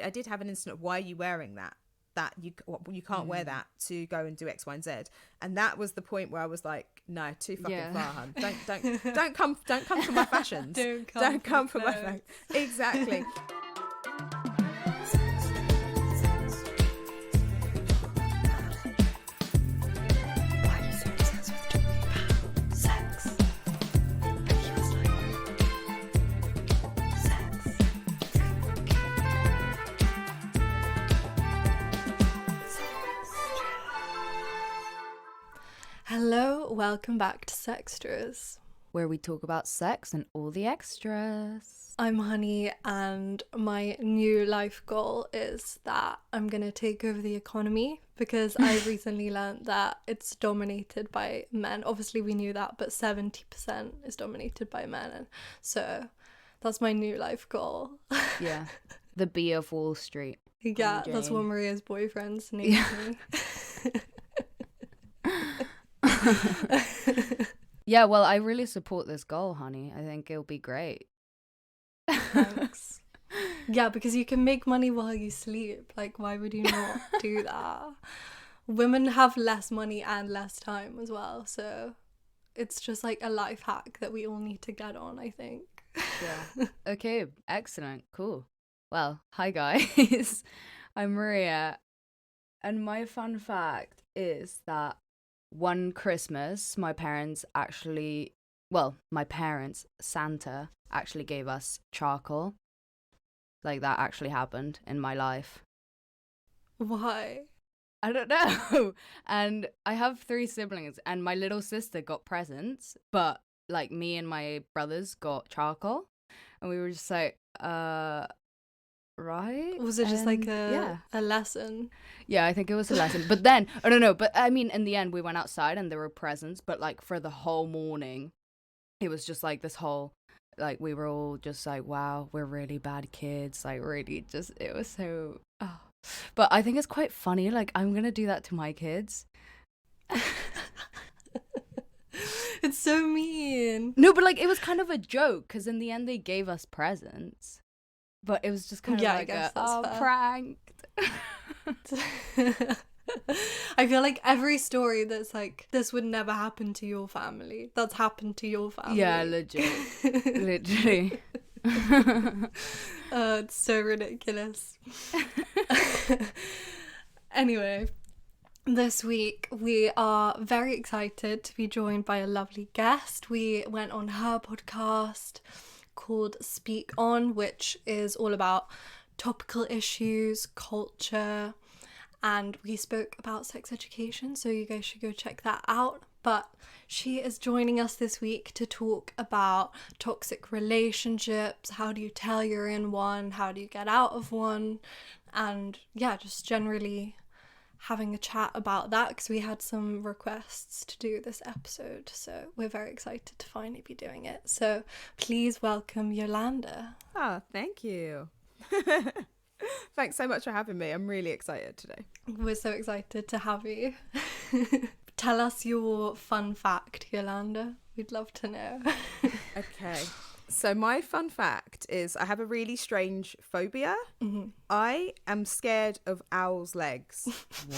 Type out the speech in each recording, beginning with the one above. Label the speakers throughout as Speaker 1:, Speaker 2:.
Speaker 1: did have an instant of, why are you wearing that you can't wear that to go and do X, Y, and Z. And that was the point where I was like, no, too fucking far, hun. Don't come for my fashions. Don't come for my fashions. Exactly.
Speaker 2: Hello, welcome back to Sextras,
Speaker 3: where we talk about sex and all the extras.
Speaker 2: I'm Honey, and my new life goal is that I'm going to take over the economy, because I recently learned that it's dominated by men. Obviously we knew that, but 70% is dominated by men, and so that's my new life goal.
Speaker 3: Yeah, the bee of Wall Street.
Speaker 2: Yeah, that's what Maria's boyfriend's named me.
Speaker 3: Yeah, well, I really support this goal, honey. I think it'll be great.
Speaker 2: Thanks. Yeah, because you can make money while you sleep. Like, why would you not do that? Women have less money and less time as well, so it's just like a life hack that we all need to get on, I think.
Speaker 3: Yeah. Okay, excellent, cool. Well, hi guys. I'm Maria, and my fun fact is that one Christmas, my parents, Santa actually gave us charcoal. Like, that actually happened in my life.
Speaker 2: Why?
Speaker 3: I don't know. And I have 3 siblings, and my little sister got presents, but like me and my brothers got charcoal, and we were just like, right?
Speaker 2: Was it just like a lesson?
Speaker 3: Yeah, I think it was a lesson. But then, I don't know, but I mean, in the end, we went outside and there were presents, but like for the whole morning, it was just like this whole, like, we were all just like, wow, we're really bad kids. Like, really just, it was so, oh. But I think it's quite funny. Like, I'm going to do that to my kids.
Speaker 2: It's so mean.
Speaker 3: No, but like, it was kind of a joke, because in the end, they gave us presents. But it was just kind of like pranked.
Speaker 2: I feel like every story that's like, this would never happen to your family, that's happened to your family.
Speaker 3: Yeah, legit. Literally.
Speaker 2: It's so ridiculous. Anyway, this week we are very excited to be joined by a lovely guest. We went on her podcast called Speak On, which is all about topical issues, culture, and we spoke about sex education, so you guys should go check that out. But she is joining us this week to talk about toxic relationships, how do you tell you're in one, how do you get out of one, and yeah, just generally having a chat about that, because we had some requests to do this episode, so we're very excited to finally be doing it. So please welcome Yolanda.
Speaker 1: Oh, thank you. Thanks so much for having me. I'm really excited today.
Speaker 2: We're so excited to have you. Tell us your fun fact, Yolanda. We'd love to know.
Speaker 1: Okay. So my fun fact is I have a really strange phobia.
Speaker 2: Mm-hmm.
Speaker 1: I am scared of owls' legs.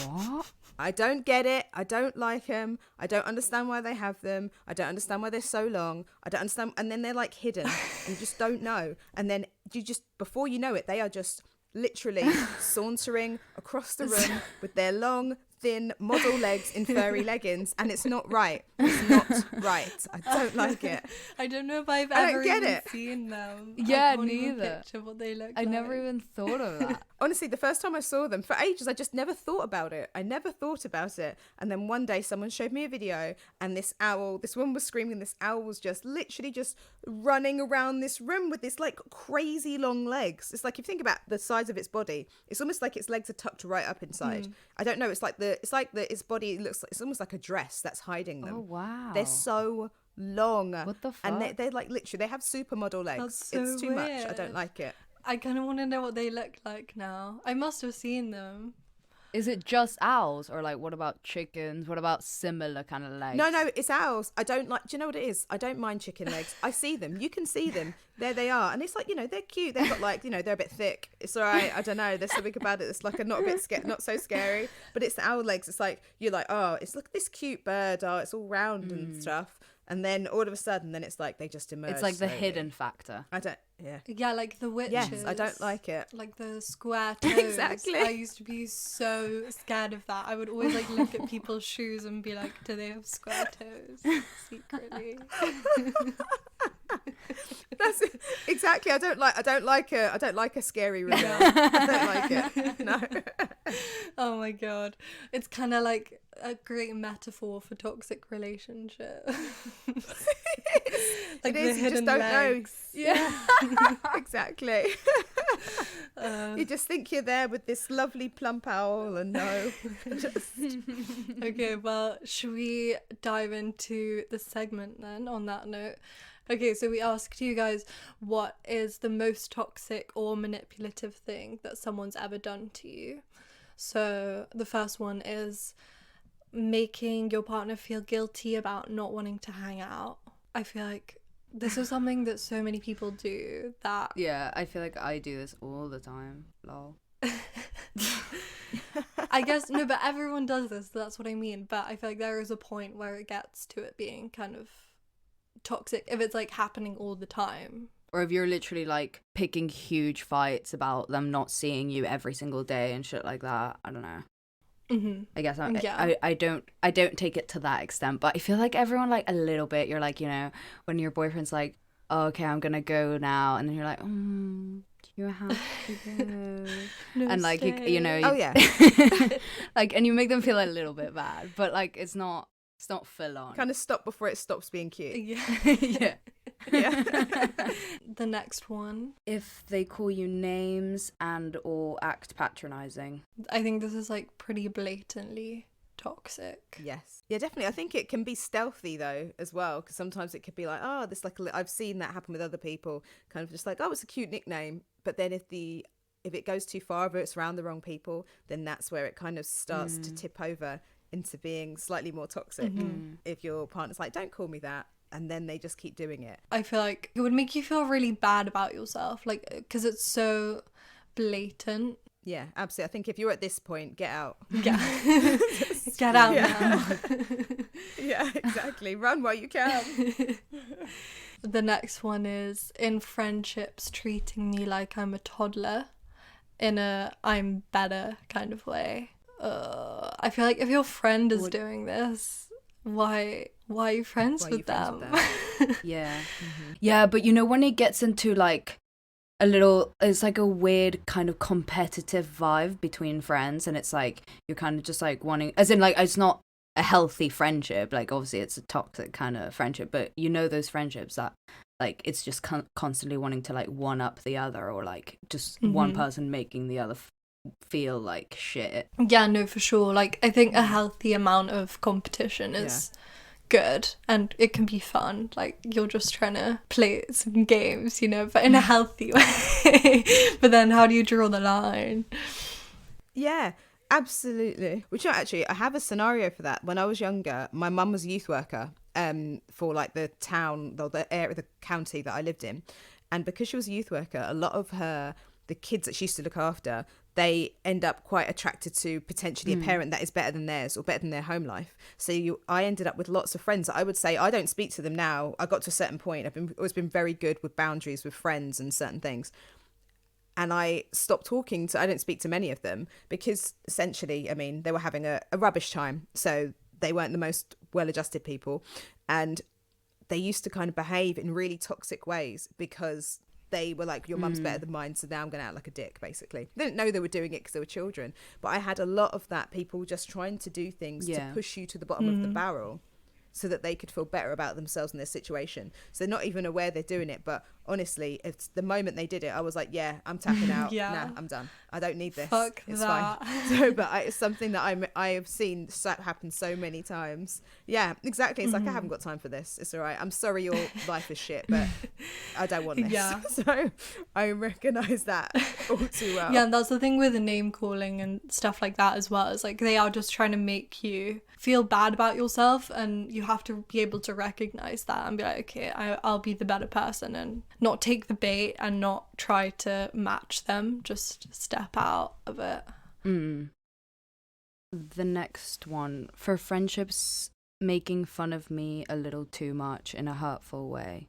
Speaker 3: What?
Speaker 1: I don't get it. I don't like them. I don't understand why they have them. I don't understand why they're so long. I don't understand. And then they're like hidden. You just don't know. And then you just, before you know it, they are just literally sauntering across the room with their long, thin model legs in furry leggings, and it's not right. It's not right. I don't like it.
Speaker 2: I don't know if I've ever even seen them.
Speaker 3: Yeah,
Speaker 2: I can't
Speaker 3: neither.
Speaker 2: even picture what they look
Speaker 3: I
Speaker 2: like.
Speaker 3: never even thought of that.
Speaker 1: Honestly, the first time I saw them, for ages, I just never thought about it. And then one day someone showed me a video, and this woman was screaming, this owl was just literally just running around this room with this like crazy long legs. It's like, if you think about the size of its body, it's almost like its legs are tucked right up inside. I don't know, its body looks like, it's almost like a dress that's hiding them.
Speaker 3: Oh, wow.
Speaker 1: They're so long.
Speaker 3: What the fuck?
Speaker 1: And they're like, literally, they have supermodel legs.
Speaker 2: That's so
Speaker 1: it's too much. I
Speaker 2: weird.
Speaker 1: don't like it.
Speaker 2: I kind of want to know what they look like now. I must have seen them.
Speaker 3: Is it just owls, or like what about chickens? What about similar kind of legs?
Speaker 1: No, it's owls. I don't like. Do you know what it is? I don't mind chicken legs. I see them. You can see them. There they are, and it's like, you know, they're cute. They've got like, you know, they're a bit thick. It's all right. I don't know. There's something about it that's like not so scary. But it's the owl legs. It's like you're like, oh, it's look at this cute bird. Oh, it's all round and stuff. And then all of a sudden, then it's like they just emerge.
Speaker 3: It's like the
Speaker 1: slowly.
Speaker 3: hidden factor.
Speaker 1: I don't. Yeah.
Speaker 2: Yeah, like the witches.
Speaker 1: Yes, I don't like it.
Speaker 2: Like the square toes.
Speaker 1: Exactly.
Speaker 2: I used to be so scared of that. I would always like look at people's shoes and be like, do they have square toes? Secretly.
Speaker 1: That's exactly. I don't like a scary reveal. I don't like it. No.
Speaker 2: Oh my god. It's kind of like a great metaphor for toxic relationship. Like
Speaker 1: it is,
Speaker 2: the
Speaker 1: you
Speaker 2: hidden
Speaker 1: just don't
Speaker 2: legs.
Speaker 1: know. Yeah. Exactly. You just think you're there with this lovely plump owl, and no.
Speaker 2: Okay, well, should we dive into the segment then on that note? Okay, so we asked you guys, what is the most toxic or manipulative thing that someone's ever done to you? So the first one is making your partner feel guilty about not wanting to hang out. I feel like this is something that so many people do that...
Speaker 3: Yeah, I feel like I do this all the time. Lol.
Speaker 2: I guess, no, but everyone does this, so that's what I mean. But I feel like there is a point where it gets to it being kind of toxic if it's like happening all the time.
Speaker 3: Or if you're literally like picking huge fights about them not seeing you every single day and shit like that. I don't know.
Speaker 2: Mm-hmm.
Speaker 3: I guess
Speaker 2: Yeah.
Speaker 3: I don't take it to that extent, but I feel like everyone like a little bit. You're like, you know, when your boyfriend's like, oh, okay, I'm gonna go now, and then you're like, you have to go.
Speaker 2: No,
Speaker 3: And like you know,
Speaker 1: Oh yeah.
Speaker 3: like, and you make them feel a little bit bad, but like it's not full on.
Speaker 1: Kind of stop before it stops being cute.
Speaker 2: Yeah.
Speaker 3: Yeah.
Speaker 1: Yeah.
Speaker 2: The next one,
Speaker 3: If they call you names and or act patronizing.
Speaker 2: I think this is like pretty blatantly toxic.
Speaker 1: Yes. Yeah, definitely. I think it can be stealthy though as well, because sometimes it could be like, oh, this like I've seen that happen with other people, kind of just like, oh, it's a cute nickname, but then if it goes too far, if it's around the wrong people, then that's where it kind of starts to tip over into being slightly more toxic. If your partner's like, don't call me that, and then they just keep doing it.
Speaker 2: I feel like it would make you feel really bad about yourself, like, because it's so blatant.
Speaker 1: Yeah, absolutely. I think if you're at this point, get out.
Speaker 2: Yeah. Get out now.
Speaker 1: Yeah, exactly. Run while you can.
Speaker 2: The next one is in friendships treating me like I'm a toddler in a I'm better kind of way. I feel like if your friend is doing this, why are you friends with them?
Speaker 3: Yeah. Yeah, but you know, when it gets into like it's like a weird kind of competitive vibe between friends, and it's like you're kind of just like wanting, as in like it's not a healthy friendship, like obviously it's a toxic kind of friendship, but you know those friendships that like it's just constantly wanting to like one up the other, or like just one person making the other feel like shit.
Speaker 2: Yeah, no, for sure. Like I think a healthy amount of competition is good, and it can be fun. Like you're just trying to play some games, you know, but in a healthy way. But then how do you draw the line?
Speaker 1: Yeah, absolutely. Which actually, I have a scenario for that. When I was younger, my mum was a youth worker for like the town, the area, the county that I lived in, and because she was a youth worker, a lot of the kids that she used to look after, they end up quite attracted to potentially a parent that is better than theirs or better than their home life. So I ended up with lots of friends that I would say I don't speak to them now. I got to a certain point. I've always been very good with boundaries with friends and certain things. And I stopped I don't speak to many of them because essentially, I mean, they were having a rubbish time. So they weren't the most well-adjusted people. And they used to kind of behave in really toxic ways because they were like, your mum's better than mine, so now I'm going to act like a dick, basically. They didn't know they were doing it because they were children. But I had a lot of that, people just trying to do things to push you to the bottom of the barrel so that they could feel better about themselves and their situation. So they're not even aware they're doing it, but honestly, it's the moment they did it, I was like, yeah, I'm tapping out.
Speaker 2: Yeah.
Speaker 1: Nah, I'm done. I don't need this.
Speaker 2: Fuck
Speaker 1: it's
Speaker 2: that.
Speaker 1: fine. So, but it's something that I have seen happen so many times. Yeah, exactly. It's like, I haven't got time for this. It's all right. I'm sorry your life is shit, but I don't want this.
Speaker 2: Yeah.
Speaker 1: So I recognize that all too well.
Speaker 2: Yeah, and that's the thing with the name calling and stuff like that as well. It's like they are just trying to make you feel bad about yourself, and you have to be able to recognize that and be like, okay, I'll be the better person and not take the bait and not try to match them. Just step out of it.
Speaker 3: The next one, for friendships making fun of me a little too much in a hurtful way.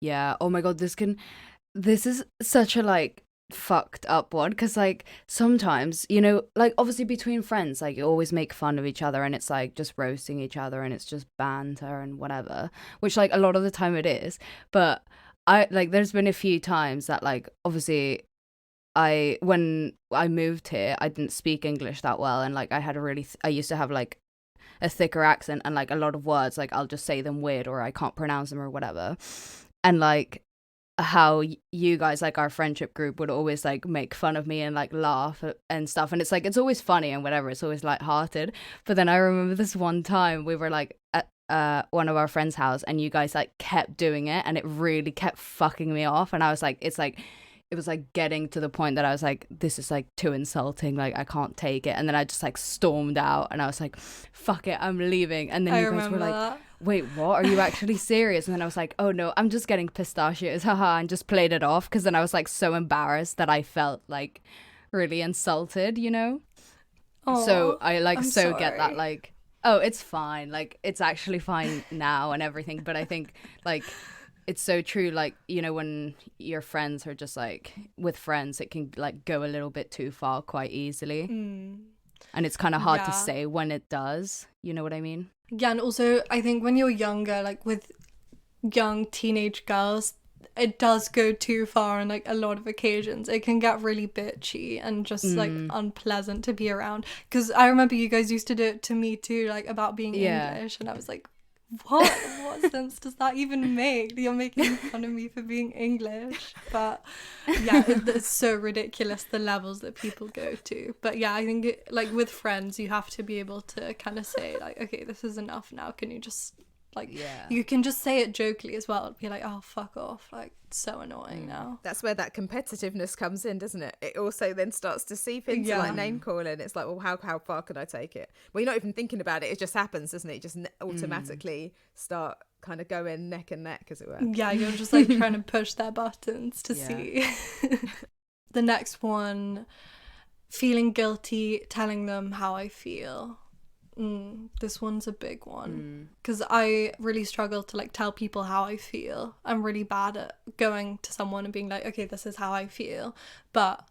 Speaker 3: Yeah, oh my god, this is such a like fucked up one, because like sometimes, you know, like obviously between friends, like you always make fun of each other and it's like just roasting each other and it's just banter and whatever, which like a lot of the time it is. But I like, there's been a few times that like obviously when I moved here, I didn't speak English that well, and like I had I used to have like a thicker accent, and like a lot of words, like I'll just say them weird or I can't pronounce them or whatever. And like how you guys, like our friendship group, would always like make fun of me and like laugh and stuff, and it's like, it's always funny and whatever, it's always lighthearted. But then I remember this one time we were like at one of our friends' house, and you guys like kept doing it, and it really kept fucking me off, and I was like, it was like getting to the point that I was like, this is like too insulting, like I can't take it. And then I just like stormed out and I was like, fuck it, I'm leaving. And then you guys were like,
Speaker 2: that.
Speaker 3: Wait, what? Are you actually serious? And then I was like, oh no, I'm just getting pistachios, haha, and just played it off, because then I was like so embarrassed that I felt like really insulted, you know?
Speaker 2: Aww,
Speaker 3: so I like
Speaker 2: I'm
Speaker 3: so get
Speaker 2: sorry.
Speaker 3: that, like, oh, it's fine, like it's actually fine now and everything. But I think like it's so true, like, you know, when your friends are just like, with friends, it can like go a little bit too far quite easily. And it's kind of hard to say when it does, you know what I mean?
Speaker 2: Yeah, and also I think when you're younger, like with young teenage girls, it does go too far on like a lot of occasions. It can get really bitchy and just like unpleasant to be around. Because I remember you guys used to do it to me too, like about being English, and I was like, what sense does that even make? You're making fun of me for being English. But yeah, it's so ridiculous the levels that people go to. But yeah, I think like with friends, you have to be able to kind of say like, okay, this is enough now, can you just like, you can just say it jokingly as well, be like, oh fuck off, like it's so annoying now.
Speaker 1: That's where that competitiveness comes in, doesn't it? It also then starts to seep into like name calling. It's like, well, how far can I take it? Well, you're not even thinking about it, it just happens, doesn't it? You just automatically start kind of going neck and neck, as it were.
Speaker 2: Yeah, you're just like trying to push their buttons to see. The next one, feeling guilty telling them how I feel. This one's a big one, because I really struggle to like tell people how I feel. I'm really bad at going to someone and being like, okay, this is how I feel. But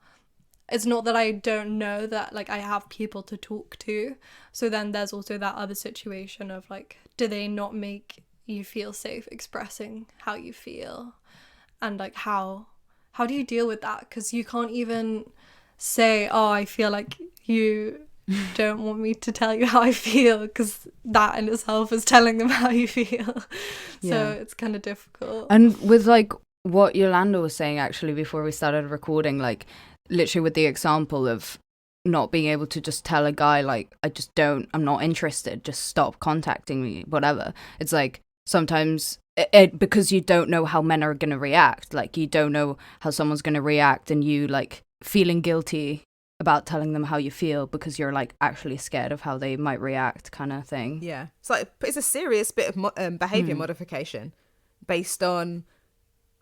Speaker 2: it's not that I don't know that like I have people to talk to. So then there's also that other situation of like, do they not make you feel safe expressing how you feel? And like how do you deal with that? Because you can't even say, oh, I feel like you don't want me to tell you how I feel, because that in itself is telling them how you feel. So it's kind of difficult.
Speaker 3: And with like what Yolanda was saying actually before we started recording, like literally with the example of not being able to just tell a guy like, I'm not interested, just stop contacting me, whatever. It's like sometimes because you don't know how men are going to react, like you don't know how someone's going to react, and you like feeling guilty about telling them how you feel because you're like actually scared of how they might react, kind of thing.
Speaker 1: Yeah, it's a serious bit of behavior modification based on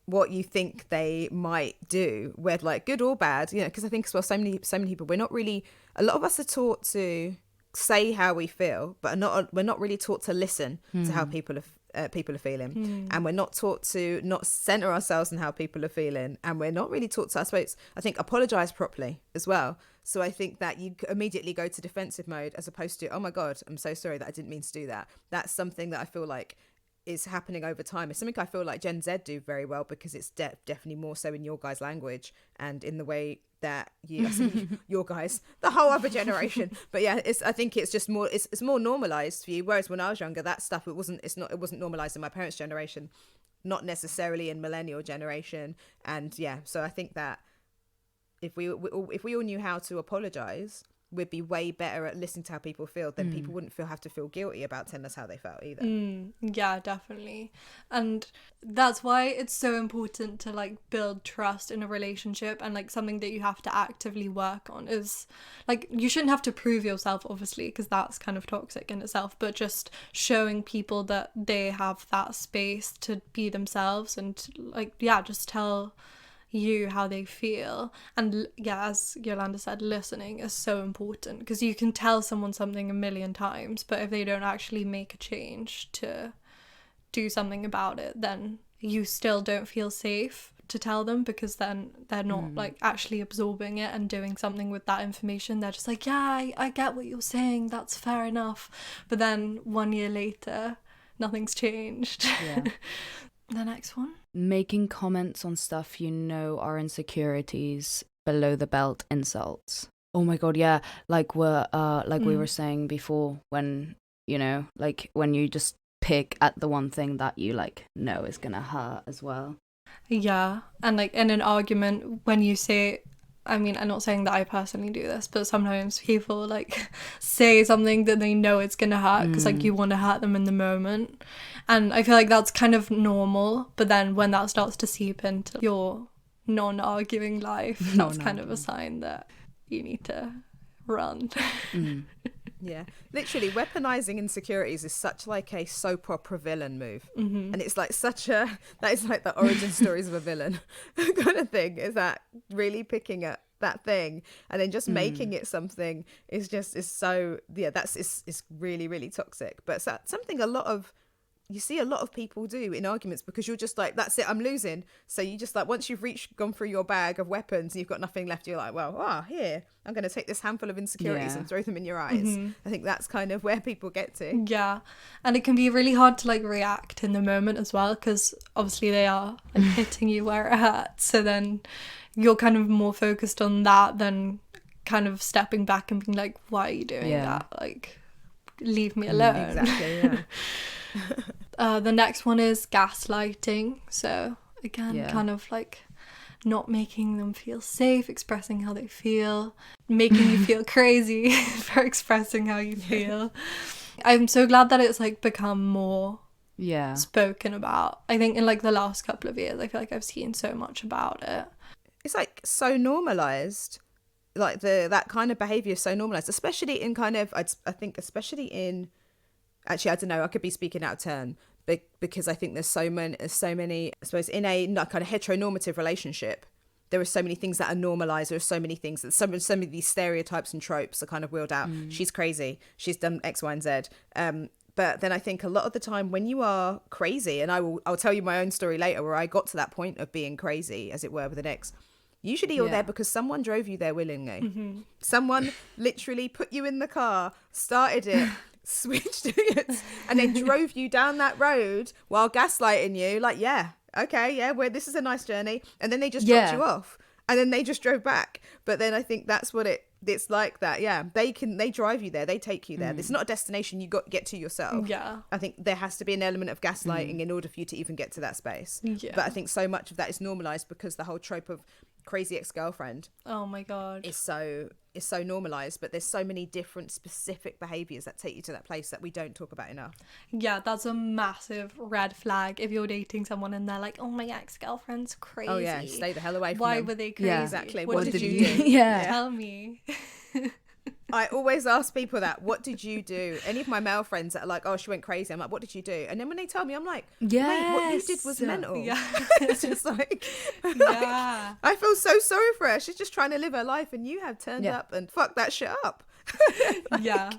Speaker 1: what you think they might do, whether like good or bad, you know, because I think as well, so many people, a lot of us are taught to say how we feel, but we're not really taught to listen to how people are feeling, and we're not taught to not center ourselves on how people are feeling, and we're not really taught to, I think, apologize properly as well. So I think that you immediately go to defensive mode as opposed to, oh my god, I'm so sorry that I didn't mean to do that. That's something that I feel like is happening over time. It's something I feel like Gen Z do very well, because it's definitely more so in your guys' language and in the way that your guys, the whole other generation. But yeah, I think it's just more, it's more normalized for you. Whereas when I was younger, that stuff, it wasn't normalized in my parents' generation. not necessarily in millennial generation. And yeah, so I think that if we all knew how to apologize, we'd be way better at listening to how people feel. Then people wouldn't have to feel guilty about telling us how they felt either.
Speaker 2: Yeah, definitely. And that's why it's so important to like build trust in a relationship, and like something that you have to actively work on is like, you shouldn't have to prove yourself, obviously, because that's kind of toxic in itself, but just showing people that they have that space to be themselves and like, yeah, just tell you how they feel. And yeah, as Yolanda said, listening is so important, because you can tell someone something a million times, but if they don't actually make a change to do something about it, then you still don't feel safe to tell them, because then they're not like actually absorbing it and doing something with that information. They're just like, yeah, I get what you're saying, that's fair enough, but then 1 year later nothing's changed.
Speaker 3: Yeah.
Speaker 2: The next one,
Speaker 3: making comments on stuff you know are insecurities, below the belt insults. Oh my god, yeah, like we were saying before, when, you know, like when you just pick at the one thing that you like know is gonna hurt as well.
Speaker 2: yeah. And like in an argument, when you say, I mean, I'm not saying that I personally do this, but sometimes people like say something that they know it's gonna hurt, because like you want to hurt them in the moment. And I feel like that's kind of normal, but then when that starts to seep into your non-arguing life, that's kind of a sign that you need to run.
Speaker 1: Yeah, literally weaponizing insecurities is such like a soap opera villain move. And it's like that is like the origin stories of a villain kind of thing, is that really picking at that thing and then just making it something is so, yeah, it's really, really toxic. But it's something you see a lot of people do in arguments, because you're just like, that's it, I'm losing. So you just like, once you've gone through your bag of weapons and you've got nothing left, you're like, well, here, I'm going to take this handful of insecurities and throw them in your eyes. I think that's kind of where people get to.
Speaker 2: Yeah. And it can be really hard to like react in the moment as well, because obviously they are like hitting you where it hurts. So then you're kind of more focused on that than kind of stepping back and being like, why are you doing that? Like, leave me alone.
Speaker 1: Exactly, yeah.
Speaker 2: The next one is gaslighting. So again, kind of like not making them feel safe, expressing how they feel, making you feel crazy for expressing how you feel. I'm so glad that it's like become more spoken about. I think in like the last couple of years, I feel like I've seen so much about it.
Speaker 1: It's like so normalized. Like that kind of behavior is so normalized, especially in kind of, I think especially in, actually, I don't know, I could be speaking out of turn, but because I think there's so many, I suppose, in a kind of heteronormative relationship, there are so many things that are normalized. There are so many things that some of these stereotypes and tropes are kind of wheeled out. She's crazy, she's done X, Y, and Z. But then I think a lot of the time when you are crazy, and I'll tell you my own story later where I got to that point of being crazy, as it were, with an ex. Usually you're there because someone drove you there willingly. Someone literally put you in the car, started it, switched it, and then drove you down that road while gaslighting you. Like, yeah, okay, yeah, this is a nice journey. And then they just dropped you off. And then they just drove back. But then I think that's what it's like that. Yeah, they drive you there. They take you there. It's not a destination you get to yourself.
Speaker 2: Yeah.
Speaker 1: I think there has to be an element of gaslighting in order for you to even get to that space.
Speaker 2: Yeah.
Speaker 1: But I think so much of that is normalized because the whole trope of crazy ex-girlfriend,
Speaker 2: oh my god,
Speaker 1: is so normalized. But there's so many different specific behaviors that take you to that place that we don't talk about enough.
Speaker 2: Yeah, that's a massive red flag if you're dating someone and they're like, oh, my ex-girlfriend's crazy.
Speaker 1: Oh yeah, stay the hell away from
Speaker 2: Why
Speaker 1: them.
Speaker 2: were they crazy?
Speaker 3: Yeah.
Speaker 1: Exactly.
Speaker 2: What
Speaker 1: did you do?
Speaker 2: Tell me.
Speaker 1: I always ask people that, what did you do? Any of my male friends that are like, oh, she went crazy, I'm like, what did you do? And then when they tell me, I'm like, wait, what you did was mental.
Speaker 2: Yeah.
Speaker 1: It's just like,
Speaker 2: Yeah.
Speaker 1: I feel so sorry for her. She's just trying to live her life and you have turned up and fucked that shit up.
Speaker 2: Yeah.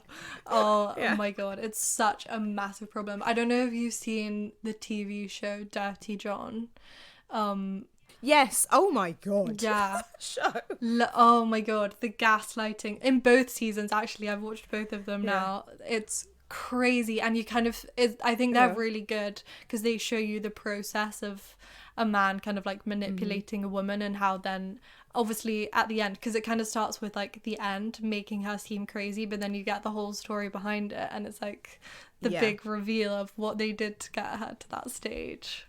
Speaker 2: Oh my god, it's such a massive problem. I don't know if you've seen the TV show Dirty John.
Speaker 1: Yes. Oh my god.
Speaker 2: Yeah.
Speaker 1: Show.
Speaker 2: Oh my god, the gaslighting in both seasons. Actually, I've watched both of them now. It's crazy, and you kind of, I think they're really good because they show you the process of a man kind of like manipulating a woman, and how then obviously at the end, because it kind of starts with like the end making her seem crazy, but then you get the whole story behind it, and it's like the big reveal of what they did to get her to that stage.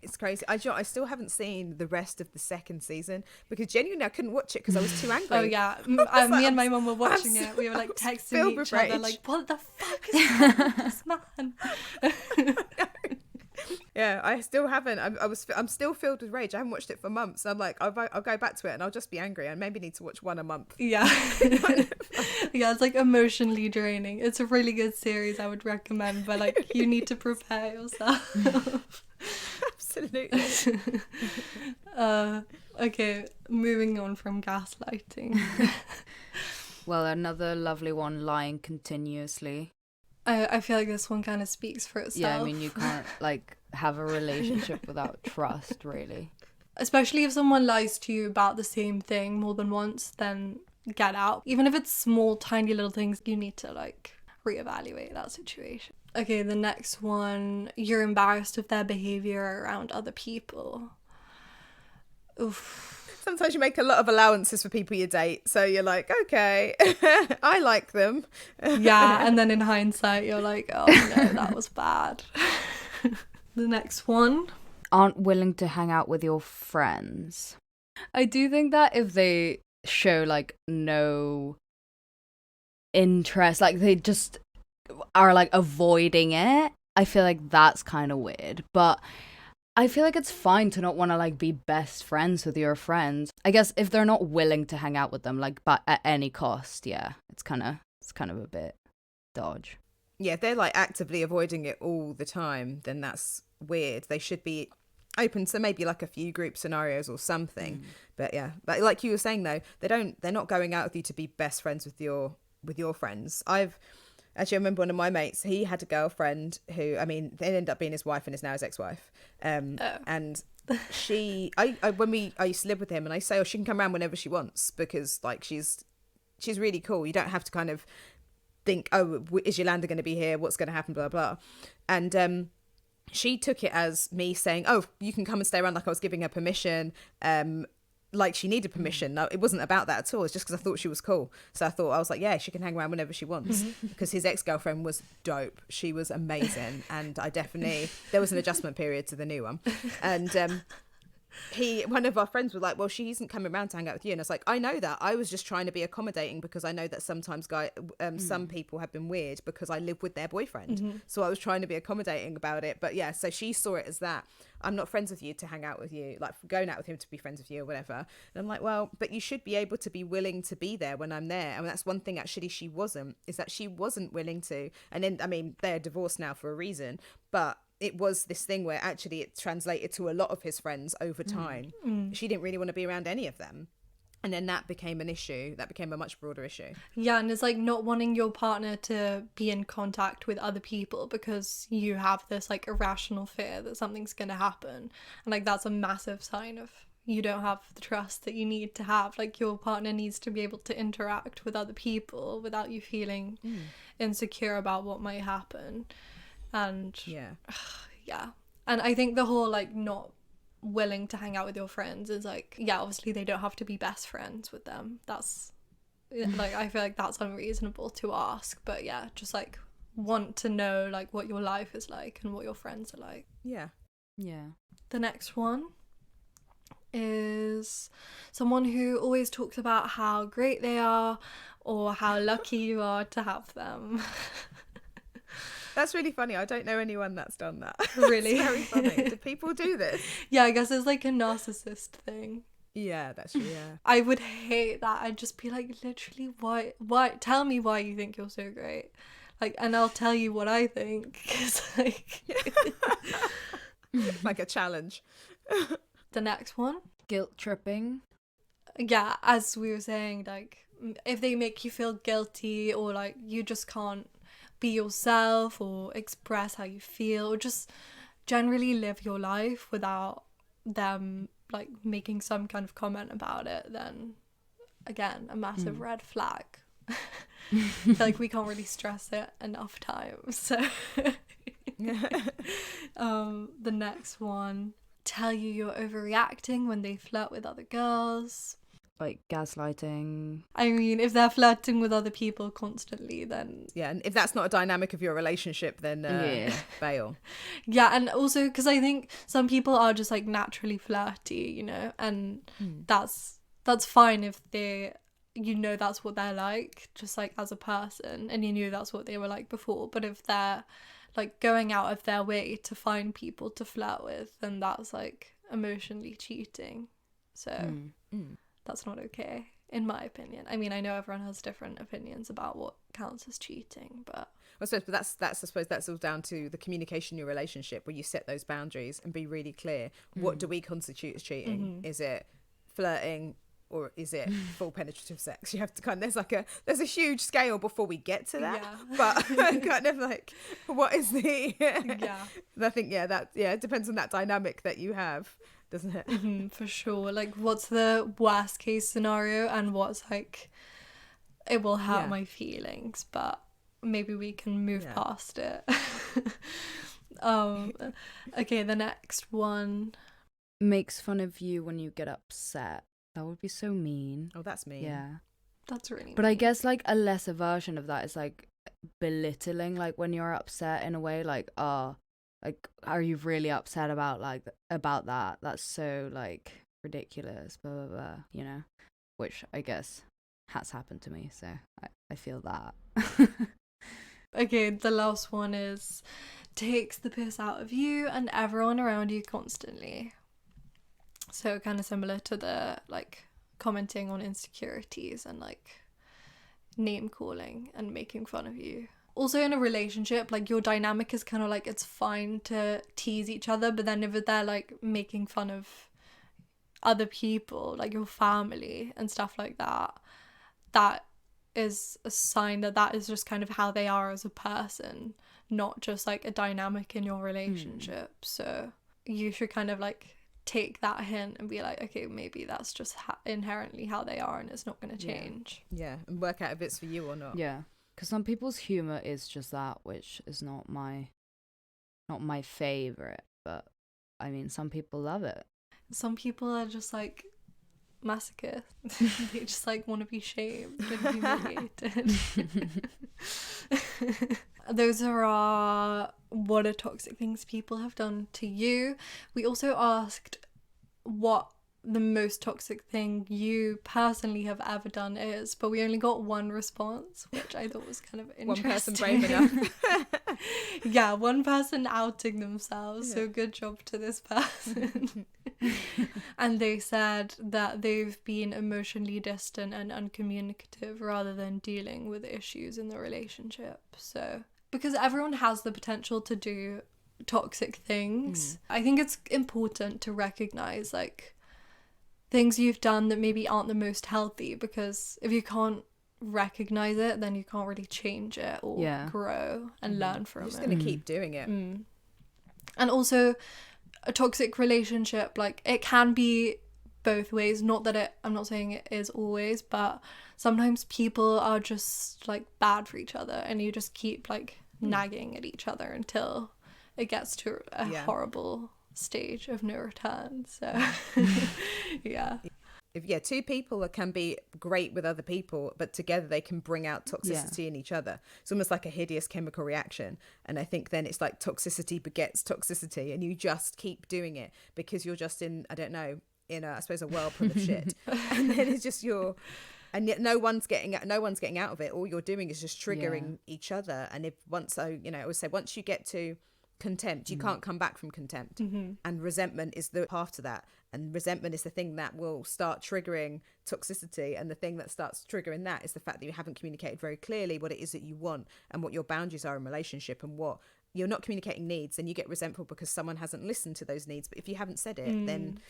Speaker 1: It's crazy. I still haven't seen the rest of the second season because genuinely I couldn't watch it because I was too angry.
Speaker 2: Oh yeah, me and my mum were watching it. We were like texting each other, like, "What the fuck is wrong with this man?"
Speaker 1: Yeah, I still haven't. I'm still filled with rage. I haven't watched it for months. I'm like, I'll go back to it and I'll just be angry. I maybe need to watch one a month.
Speaker 2: Yeah, yeah, it's like emotionally draining. It's a really good series. I would recommend, but like you need to prepare yourself.
Speaker 1: Absolutely.
Speaker 2: Okay, moving on from gaslighting.
Speaker 3: Well, another lovely one, lying continuously.
Speaker 2: I feel like this one kind of speaks for itself.
Speaker 3: Yeah, I mean, you can't like have a relationship without trust, really.
Speaker 2: Especially if someone lies to you about the same thing more than once, then get out. Even if it's small, tiny little things, you need to like reevaluate that situation. Okay, the next one, you're embarrassed of their behaviour around other people. Oof.
Speaker 1: Sometimes you make a lot of allowances for people you date, so you're like, okay, I like them.
Speaker 2: Yeah, and then in hindsight, you're like, oh no, that was bad. The next one.
Speaker 3: Aren't willing to hang out with your friends. I do think that if they show like no interest, like they just are like avoiding it, I feel like that's kind of weird. But I feel like it's fine to not want to like be best friends with your friends. I guess if they're not willing to hang out with them, like, but at any cost, yeah, it's kind of a bit dodge.
Speaker 1: Yeah, if they're like actively avoiding it all the time, then that's weird. They should be open to maybe like a few group scenarios or something. But yeah, but like you were saying though, they're not going out with you to be best friends with your friends. Actually, I remember one of my mates, he had a girlfriend who, I mean, they ended up being his wife and is now his ex-wife. And I used to live with him and I say, oh, she can come around whenever she wants because like she's really cool. You don't have to kind of think, oh, is Yolanda going to be here? What's going to happen? Blah, blah. And she took it as me saying, oh, you can come and stay around, like I was giving her permission. Like she needed permission. No, it wasn't about that at all. It's just because I thought she was cool. So I was like, yeah, she can hang around whenever she wants. Because his ex-girlfriend was dope. She was amazing. And there was an adjustment period to the new one. And one of our friends was like, well, she isn't coming around to hang out with you. And I was like, I know that. I was just trying to be accommodating because I know that sometimes some people have been weird because I live with their boyfriend. So I was trying to be accommodating about it. But yeah, so she saw it as that. I'm not friends with you to hang out with you, like going out with him to be friends with you or whatever. And I'm like, well, but you should be able to be willing to be there when I'm there. And that's one thing actually she wasn't willing to. And then, I mean, they're divorced now for a reason, but it was this thing where actually it translated to a lot of his friends over time. She didn't really want to be around any of them. And then that became an issue. That became a much broader issue.
Speaker 2: Yeah, and it's like not wanting your partner to be in contact with other people because you have this like irrational fear that something's going to happen. And like that's a massive sign of you don't have the trust that you need to have. Like your partner needs to be able to interact with other people without you feeling insecure about what might happen. And yeah. And I think the whole like not willing to hang out with your friends is like, yeah, obviously they don't have to be best friends with them. That's like, I feel like that's unreasonable to ask, but yeah, just like want to know like what your life is like and what your friends are like.
Speaker 1: Yeah.
Speaker 2: The next one is someone who always talks about how great they are or how lucky you are to have them.
Speaker 1: That's really funny. I don't know anyone that's done that.
Speaker 2: Really?
Speaker 1: It's very funny. Do people do this?
Speaker 2: Yeah, I guess it's like a narcissist thing.
Speaker 1: Yeah, that's true, yeah.
Speaker 2: I would hate that. I'd just be like, literally, why? Tell me why you think you're so great. Like, and I'll tell you what I think. 'Cause, like...
Speaker 1: like a challenge.
Speaker 2: The next one.
Speaker 3: Guilt tripping.
Speaker 2: Yeah, as we were saying, like, if they make you feel guilty or like you just can't be yourself or express how you feel or just generally live your life without them like making some kind of comment about it, then again a massive red flag. Like we can't really stress it enough times. So the next one, tell you you're overreacting when they flirt with other girls.
Speaker 3: like gaslighting.
Speaker 2: I mean, if they're flirting with other people constantly, then
Speaker 1: Yeah, and if that's not a dynamic of your relationship, then bail.
Speaker 2: yeah. And also because I think some people are just like naturally flirty, you know, and that's fine if they, you know, that's what they're like, just like as a person, and you knew that's what they were like before. But if they're like going out of their way to find people to flirt with, then that's like emotionally cheating. So that's not okay, in my opinion. I mean, I know everyone has different opinions about what counts as cheating, but
Speaker 1: I suppose, but I suppose that's all down to the communication in your relationship, where you set those boundaries and be really clear. What do we constitute as cheating? Is it flirting, or is it full penetrative sex? You have to there's a huge scale before we get to that.
Speaker 2: Yeah.
Speaker 1: But kind of like, what is the
Speaker 2: yeah.
Speaker 1: I think it depends on that dynamic that you have, doesn't it?
Speaker 2: For sure. Like, what's the worst case scenario, and what's like, it will hurt my feelings, but maybe we can move past it. Okay, the next one.
Speaker 3: Makes fun of you when you get upset. That would be so mean.
Speaker 1: Oh, that's mean.
Speaker 3: Yeah.
Speaker 2: That's really
Speaker 3: But
Speaker 2: mean.
Speaker 3: I guess like a lesser version of that is like belittling, like when you're upset in a way, like, oh, like, are you really upset about that? That's so like ridiculous, blah blah blah, you know, which I guess has happened to me, so I feel that.
Speaker 2: Okay, the last one is takes the piss out of you and everyone around you constantly. So kind of similar to the like commenting on insecurities and like name calling and making fun of you. Also in a relationship, like your dynamic is kind of like, it's fine to tease each other, but then if they're like making fun of other people, like your family and stuff like that, that is a sign that is just kind of how they are as a person, not just like a dynamic in your relationship. So you should kind of like take that hint and be like, okay, maybe that's just inherently how they are and it's not going to change.
Speaker 1: Yeah, and work out if it's for you or not.
Speaker 3: Yeah, because some people's humor is just that, which is not my favorite, but I mean, some people love it.
Speaker 2: Some people are just like masochists. They just like want to be shamed and humiliated. Those are our what are toxic things people have done to you. We also asked what the most toxic thing you personally have ever done is, but we only got one response, which I thought was kind of interesting.
Speaker 1: One person brave enough.
Speaker 2: Yeah, one person outing themselves, so good job to this person. And they said that they've been emotionally distant and uncommunicative rather than dealing with issues in the relationship. So because everyone has the potential to do toxic things, I think it's important to recognize like things you've done that maybe aren't the most healthy, because if you can't recognize it, then you can't really change it or grow and learn from it.
Speaker 1: You're just going to keep doing it.
Speaker 2: And also a toxic relationship, like it can be both ways, I'm not saying it is always, but sometimes people are just like bad for each other and you just keep like nagging at each other until it gets to a horrible stage of no return. So
Speaker 1: If two people that can be great with other people, but together they can bring out toxicity in each other. It's almost like a hideous chemical reaction. And I think then it's like toxicity begets toxicity, and you just keep doing it because you're just in, I don't know, in a, I suppose, a whirlpool of shit. And then it's just and yet no one's getting out of it. All you're doing is just triggering each other. And I always say, once you get to contempt, you can't come back from contempt. And resentment is the path to that. And resentment is the thing that will start triggering toxicity. And the thing that starts triggering that is the fact that you haven't communicated very clearly what it is that you want and what your boundaries are in relationship, and what you're not communicating needs. And you get resentful because someone hasn't listened to those needs. But if you haven't said it, then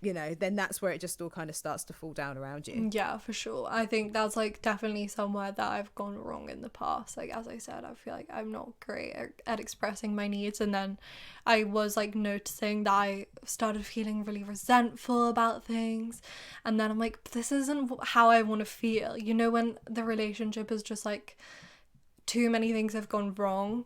Speaker 1: then that's where it just all kind of starts to fall down around you.
Speaker 2: Yeah, for sure. I think that's like definitely somewhere that I've gone wrong in the past. Like, as I said, I feel like I'm not great at expressing my needs, and then I was like noticing that I started feeling really resentful about things, and then I'm like, but this isn't how I want to feel, you know, when the relationship is just like too many things have gone wrong.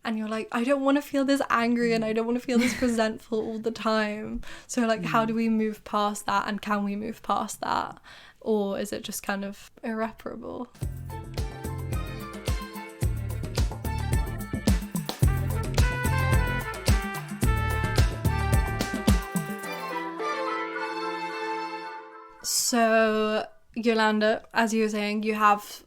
Speaker 2: and you're like, I don't want to feel this angry and I don't want to feel this resentful all the time. So like, how do we move past that, and can we move past that, or is it just kind of irreparable? So, Yolanda, as you were saying, you have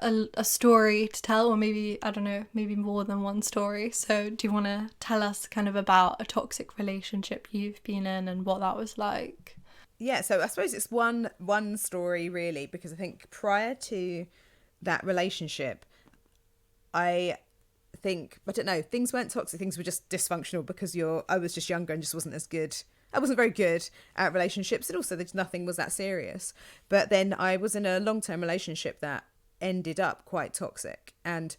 Speaker 2: a story to tell, or maybe, I don't know, maybe more than one story. So do you want to tell us kind of about a toxic relationship you've been in and what that was like?
Speaker 1: Yeah, so I suppose it's one story really, because I think prior to that relationship, I don't know, things weren't toxic, things were just dysfunctional because I was just younger and just wasn't as good. I wasn't very good at relationships, and also nothing was that serious. But then I was in a long-term relationship that ended up quite toxic, and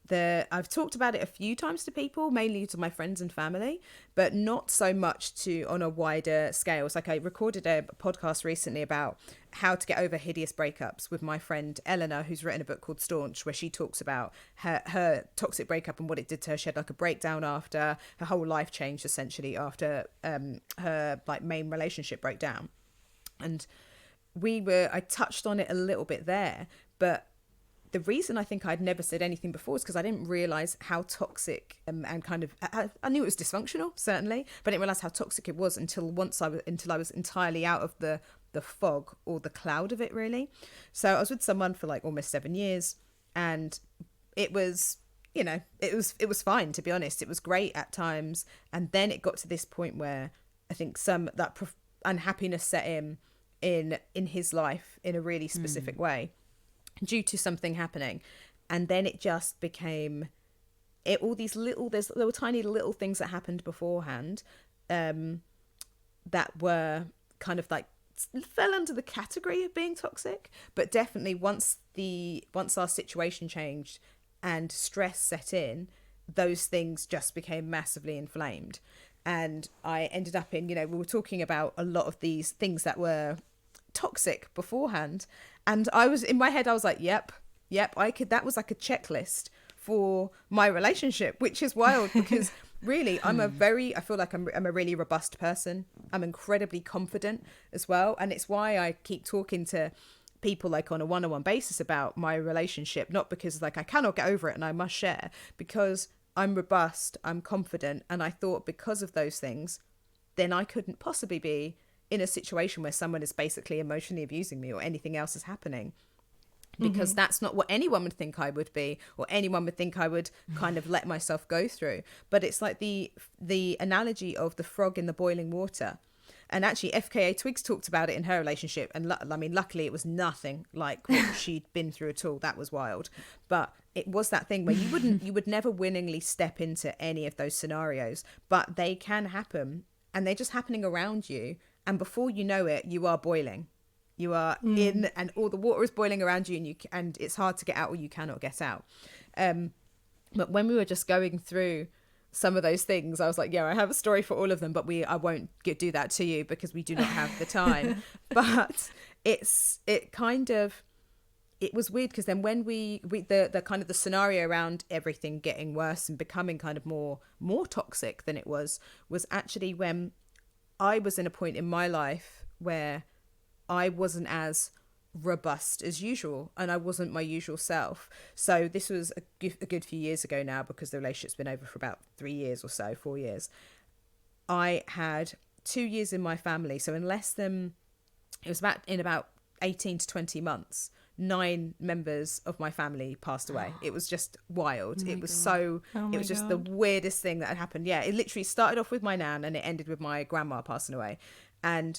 Speaker 1: I've talked about it a few times to people, mainly to my friends and family, but not so much on a wider scale. It's like I recorded a podcast recently about how to get over hideous breakups with my friend Eleanor, who's written a book called Staunch, where she talks about her toxic breakup and what it did to her. She had like a breakdown after, her whole life changed essentially after her like main relationship broke down. And I touched on it a little bit there, but the reason I think I'd never said anything before is because I didn't realise how toxic and kind of, I knew it was dysfunctional, certainly, but I didn't realise how toxic it was until I was entirely out of the fog or the cloud of it, really. So I was with someone for like almost 7 years, and it was, you know, it was fine, to be honest. It was great at times, and then it got to this point where I think unhappiness set in his life in a really specific way, due to something happening. And then it just became all these little tiny little things that happened beforehand that were kind of like fell under the category of being toxic. But definitely once our situation changed and stress set in, those things just became massively inflamed. And I ended up in, we were talking about a lot of these things that were toxic beforehand, and I was in my head, I was like, yep, that was like a checklist for my relationship, which is wild because really I feel like I'm a really robust person. I'm incredibly confident as well, and it's why I keep talking to people like on a one-on-one basis about my relationship, not because like I cannot get over it and I must share, because I'm robust, I'm confident, and I thought because of those things, then I couldn't possibly be in a situation where someone is basically emotionally abusing me or anything else is happening, because that's not what anyone would think I would be, or anyone would think I would kind of let myself go through. But it's like the analogy of the frog in the boiling water. And actually FKA Twigs talked about it in her relationship, and luckily it was nothing like what she'd been through at all. That was wild. But it was that thing where you would never willingly step into any of those scenarios, but they can happen, and they're just happening around you. And before you know it, you are boiling. You are in, and all the water is boiling around you, and it's hard to get out, or you cannot get out. But when we were just going through some of those things, I was like, yeah, I have a story for all of them, but I won't do that to you because we do not have the time. But it was weird because then when the kind of the scenario around everything getting worse and becoming kind of more toxic than it was actually when I was in a point in my life where I wasn't as robust as usual, and I wasn't my usual self. So this was a good few years ago now, because the relationship's been over for about 3 years or so, 4 years. I had 2 years in my family, so in about 18 to 20 months, 9 members of my family passed away. It was just wild. It was just the weirdest thing that had happened. Yeah, it literally started off with my nan and it ended with my grandma passing away. And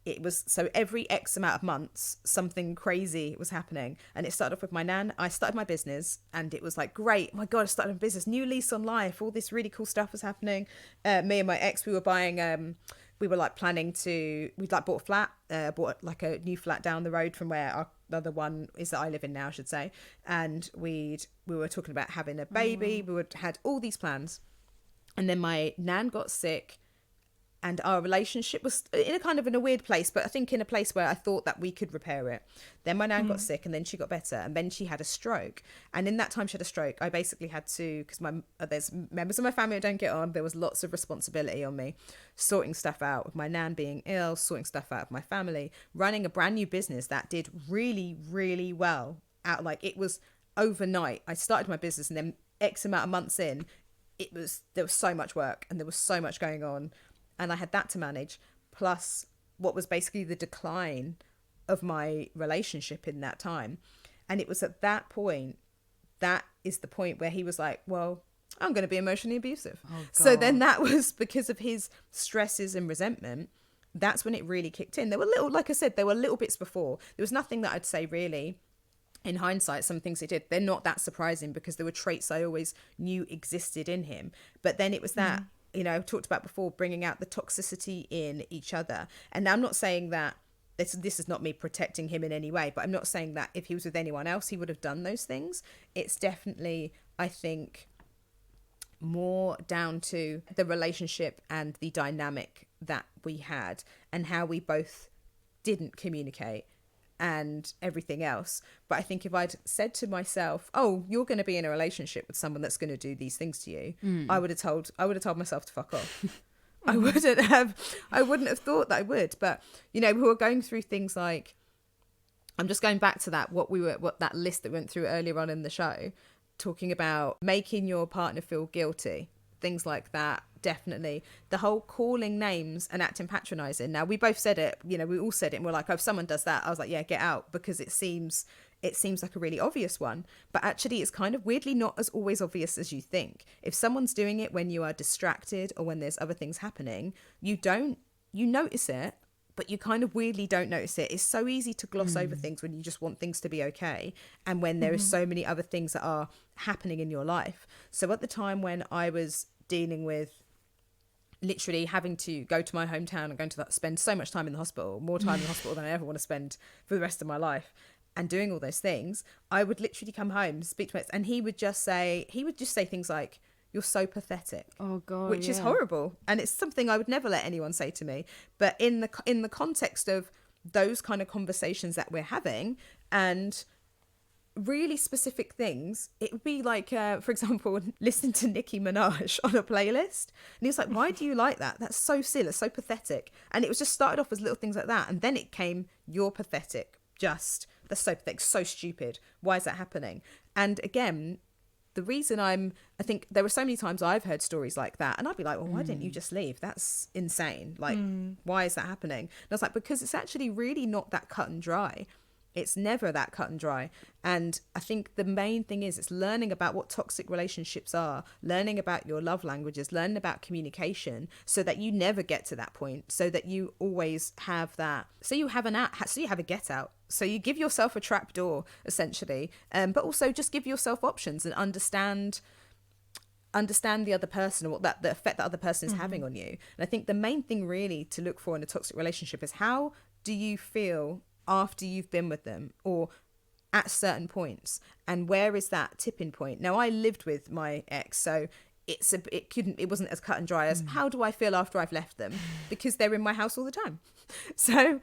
Speaker 1: it was, so every X amount of months, something crazy was happening. And it started off with my nan. I started my business and it was like, great, oh my God, I started a business, new lease on life. All this really cool stuff was happening. Me and my ex, we were buying, we were like planning to, we'd like bought a flat, bought like a new flat down the road from where our other one is that I live in now, I should say. And we were talking about having a baby. We had all these plans. And then my nan got sick and our relationship was in a kind of in a weird place, but I think in a place where I thought that we could repair it. Then my nan got sick, and then she got better, and then she had a stroke. And in that time she had a stroke, I basically had to, because there's members of my family who don't get on, there was lots of responsibility on me, sorting stuff out with my nan being ill, sorting stuff out of my family, running a brand new business that did really, really well. It was overnight. I started my business, and then X amount of months in, there was so much work, and there was so much going on. And I had that to manage, plus what was basically the decline of my relationship in that time. And it was at that point, that is the point where he was like, well, I'm going to be emotionally abusive.
Speaker 3: Oh,
Speaker 1: so then that was because of his stresses and resentment. That's when it really kicked in. There were like I said, there were little bits before. There was nothing that I'd say really, in hindsight, some things he did, they're not that surprising because there were traits I always knew existed in him. But then it was that, I talked about before, bringing out the toxicity in each other. And now I'm not saying that this is not me protecting him in any way, but I'm not saying that if he was with anyone else, he would have done those things. It's definitely, I think, more down to the relationship and the dynamic that we had and how we both didn't communicate and everything else. But I think if I'd said to myself, oh, you're going to be in a relationship with someone that's going to do these things to you, I would have told myself to fuck off. I wouldn't have thought that I would. But we were going through things like, I'm just going back to that, what that list that went through earlier on in the show, talking about making your partner feel guilty, things like that. Definitely the whole calling names and acting patronizing. Now we both said it, we all said it, and we're like, oh, if someone does that, I was like, yeah, get out, because it seems like a really obvious one, but actually it's kind of weirdly not as always obvious as you think. If someone's doing it when you are distracted or when there's other things happening, you notice it, but you kind of weirdly don't notice it. It's so easy to gloss over things when you just want things to be okay, and when there is so many other things that are happening in your life. So at the time when I was dealing with literally having to go to my hometown and going to spend so much time in the hospital, more time in the hospital than I ever want to spend for the rest of my life, and doing all those things, I would literally come home, speak to my ex, and he would just say things like, you're so pathetic.
Speaker 3: Oh God,
Speaker 1: which is horrible, and it's something I would never let anyone say to me. But in the context of those kind of conversations that we're having and really specific things, it would be like, for example, listening to Nicki Minaj on a playlist, and he was like, why do you like that? That's so silly, so pathetic. And it was just started off as little things like that, and then it came, you're pathetic, that's so pathetic, so stupid, why is that happening? And again, the reason I think there were so many times I've heard stories like that, and I'd be like, well, why didn't you just leave? That's insane. Like, why is that happening? And I was like, because it's actually really not that cut and dry. It's never that cut and dry. And I think the main thing is it's learning about what toxic relationships are, learning about your love languages, learning about communication, so that you never get to that point, so that you always have that. So you have a get out. So you give yourself a trap door, essentially, but also just give yourself options and understand the other person, or the effect that other person is having on you. And I think the main thing really to look for in a toxic relationship is, how do you feel after you've been with them, or at certain points, and where is that tipping point? Now, I lived with my ex, so it wasn't as cut and dry as how do I feel after I've left them, because they're in my house all the time. So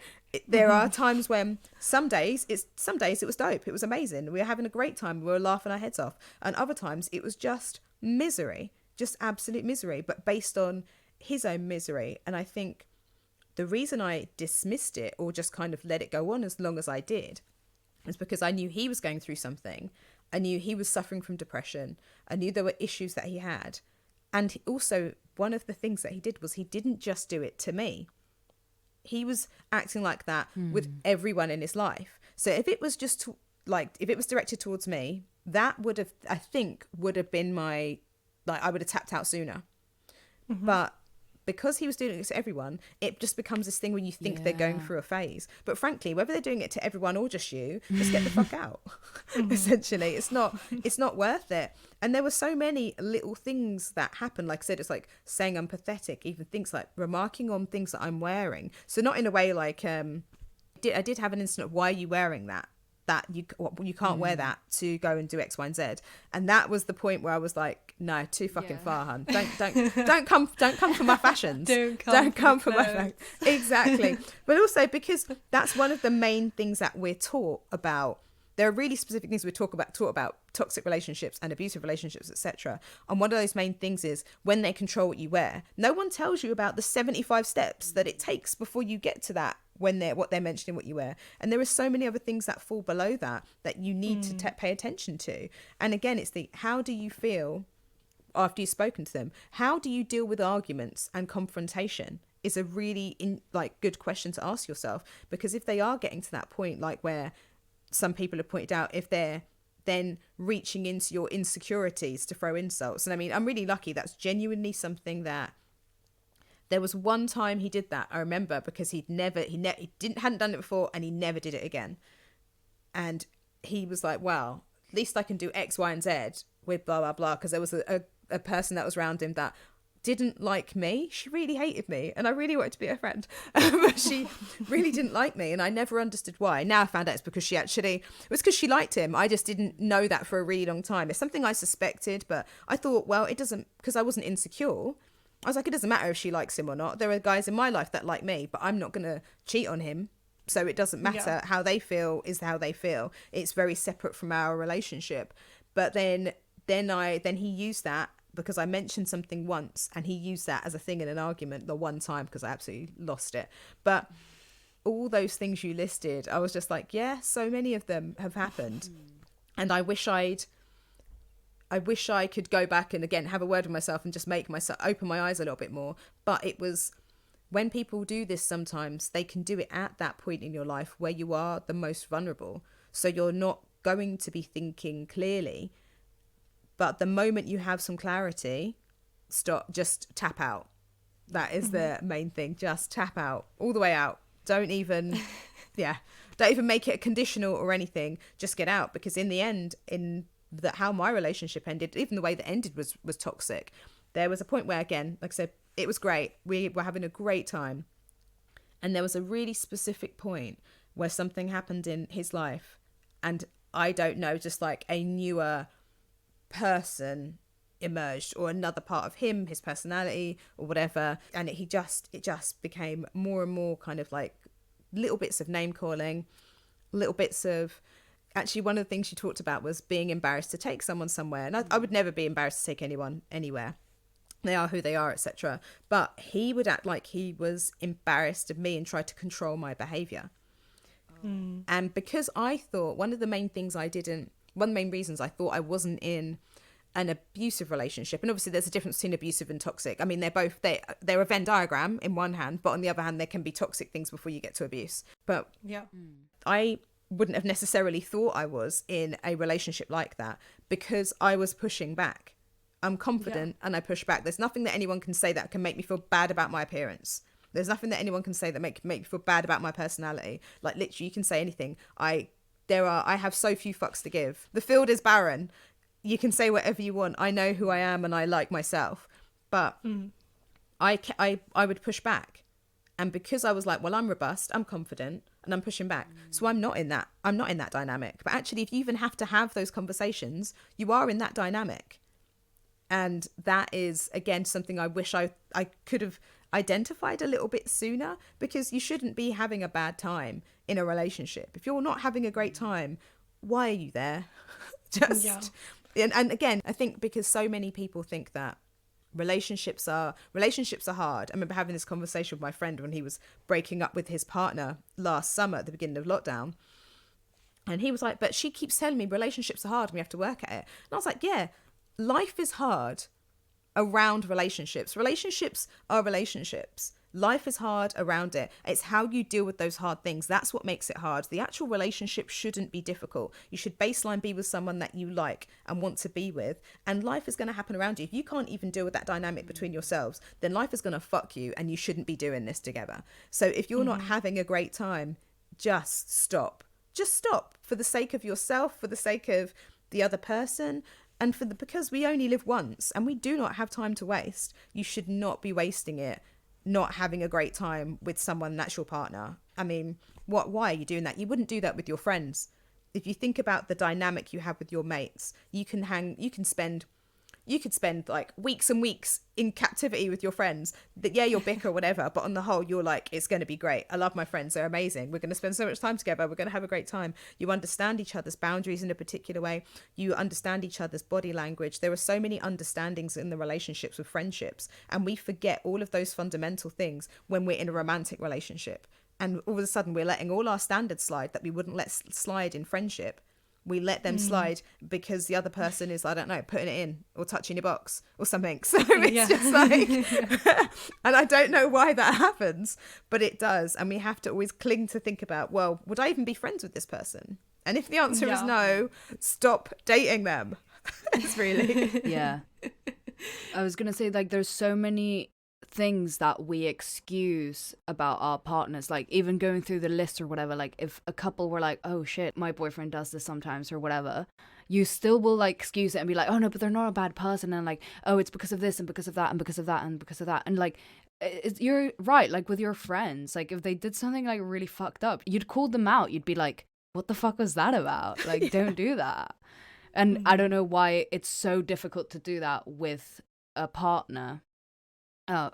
Speaker 1: there are times when some days it was dope, it was amazing, we were having a great time, we were laughing our heads off, and other times it was just misery, just absolute misery, but based on his own misery. And I think the reason I dismissed it, or just kind of let it go on as long as I did, is because I knew he was going through something. I knew he was suffering from depression. I knew there were issues that he had. And also, one of the things that he did was he didn't just do it to me. He was acting like that with everyone in his life. So if it was just if it was directed towards me, that would have been I would have tapped out sooner. But because he was doing it to everyone, it just becomes this thing where you think they're going through a phase. But frankly, whether they're doing it to everyone or just you, just get the fuck out. Essentially, it's not worth it. And there were so many little things that happened. Like I said, it's like saying I'm pathetic, even things like remarking on things that I'm wearing. So not in a way like, I did have an incident of, why are you wearing that? that you can't wear that to go and do X, Y, and Z. And that was the point where I was like, no, too fucking far, hun. Don't come for my fashions. Don't come for my fashions. Exactly. But also because that's one of the main things that we're taught about. There are really specific things we taught about toxic relationships and abusive relationships, etc. And one of those main things is when they control what you wear. No one tells you about the 75 steps that it takes before you get to that, when they're mentioning what you wear. And there are so many other things that fall below that you need to pay attention to. And again, it's how do you feel after you've spoken to them? How do you deal with arguments and confrontation is a really good question to ask yourself. Because if they are getting to that point, like where some people have pointed out, if they're then reaching into your insecurities to throw insults. And I mean, I'm really lucky. That's genuinely something that there was one time he did that. I remember, because he hadn't done it before, and he never did it again. And he was like, well, at least I can do X, Y, and Z with blah, blah, blah. Because there was a person that was around him that didn't like me. She really hated me, and I really wanted to be her friend. But she really didn't like me, and I never understood why. Now I found out it's because it was because she liked him. I just didn't know that for a really long time. It's something I suspected, but I thought, well, it doesn't, because I wasn't insecure. I was like, it doesn't matter if she likes him or not. There are guys in my life that like me, but I'm not going to cheat on him. So it doesn't matter. How they feel is how they feel. It's very separate from our relationship. But then he used that, because I mentioned something once, and he used that as a thing in an argument the one time, because I absolutely lost it. But all those things you listed, I was just like, yeah, so many of them have happened. And I wish I could go back and again have a word with myself and just make myself open my eyes a little bit more. But it was, when people do this, sometimes they can do it at that point in your life where you are the most vulnerable. So you're not going to be thinking clearly. But the moment you have some clarity, just tap out. That is the main thing. Just tap out all the way out. Don't even make it a conditional or anything. Just get out, because in the end, how my relationship ended, even the way that ended was toxic. There was a point where, again, like I said, it was great. We were having a great time. And there was a really specific point where something happened in his life. And I don't know, just like a newer person emerged, or another part of him, his personality or whatever. And it just became more and more kind of like little bits of name calling, little bits of, actually one of the things she talked about was being embarrassed to take someone somewhere. And I would never be embarrassed to take anyone anywhere. They are who they are, etc. But he would act like he was embarrassed of me and try to control my behaviour. And because I thought one of the main reasons I thought I wasn't in an abusive relationship, and obviously there's a difference between abusive and toxic. I mean, they're a Venn diagram in one hand, but on the other hand, there can be toxic things before you get to abuse. But I wouldn't have necessarily thought I was in a relationship like that, because I was pushing back. I'm confident and I push back. There's nothing that anyone can say that can make me feel bad about my appearance. There's nothing that anyone can say that make me feel bad about my personality. Like, literally, you can say anything. I have so few fucks to give. The field is barren. You can say whatever you want. I know who I am and I like myself. But I would push back. And because I was like, well, I'm robust, I'm confident, and I'm pushing back. So I'm not in that dynamic. But actually, if you even have to have those conversations, you are in that dynamic. And that is, again, something I wish I could have identified a little bit sooner, because you shouldn't be having a bad time in a relationship. If you're not having a great time, why are you there? And again, I think because so many people think that relationships are hard. I remember having this conversation with my friend when he was breaking up with his partner last summer at the beginning of lockdown. And he was like, but she keeps telling me relationships are hard and we have to work at it. And I was like, yeah, life is hard around relationships. Relationships are relationships. Life is hard around it. It's how you deal with those hard things. That's what makes it hard. The actual relationship shouldn't be difficult. You should baseline be with someone that you like and want to be with. And life is going to happen around you. If you can't even deal with that dynamic between yourselves, then life is going to fuck you and you shouldn't be doing this together. So if you're not having a great time, just stop. Just stop, for the sake of yourself, for the sake of the other person, and because we only live once and we do not have time to waste. You should not be wasting it not having a great time with someone that's your partner. I mean, why are you doing that? You wouldn't do that with your friends. if you think about the dynamic you have with your mates, you could spend like weeks and weeks in captivity with your friends. That you'll bicker or whatever, but on the whole, you're like, it's going to be great. I love my friends. They're amazing. We're going to spend so much time together. We're going to have a great time. You understand each other's boundaries in a particular way. You understand each other's body language. There are so many understandings in the relationships with friendships, and we forget all of those fundamental things when we're in a romantic relationship. And all of a sudden, we're letting all our standards slide that we wouldn't let slide in friendship. We let them slide because the other person is, I don't know, putting it in or touching your box or something. So it's just like, and I don't know why that happens, but it does. And we have to always cling to think about, well, would I even be friends with this person? And if the answer is no, stop dating them. It's really.
Speaker 3: Yeah. I was going to say, like, there's so many things that we excuse about our partners, like even going through the list or whatever. Like if a couple were like, oh shit, my boyfriend does this sometimes or whatever, you still will like excuse it and be like, oh no, but they're not a bad person, and like, oh, it's because of this and because of that and because of that and because of that. And like, you're right, like with your friends, like if they did something like really fucked up, you'd call them out. You'd be like, what the fuck was that about? Like, don't do that. And I don't know why it's so difficult to do that with a partner.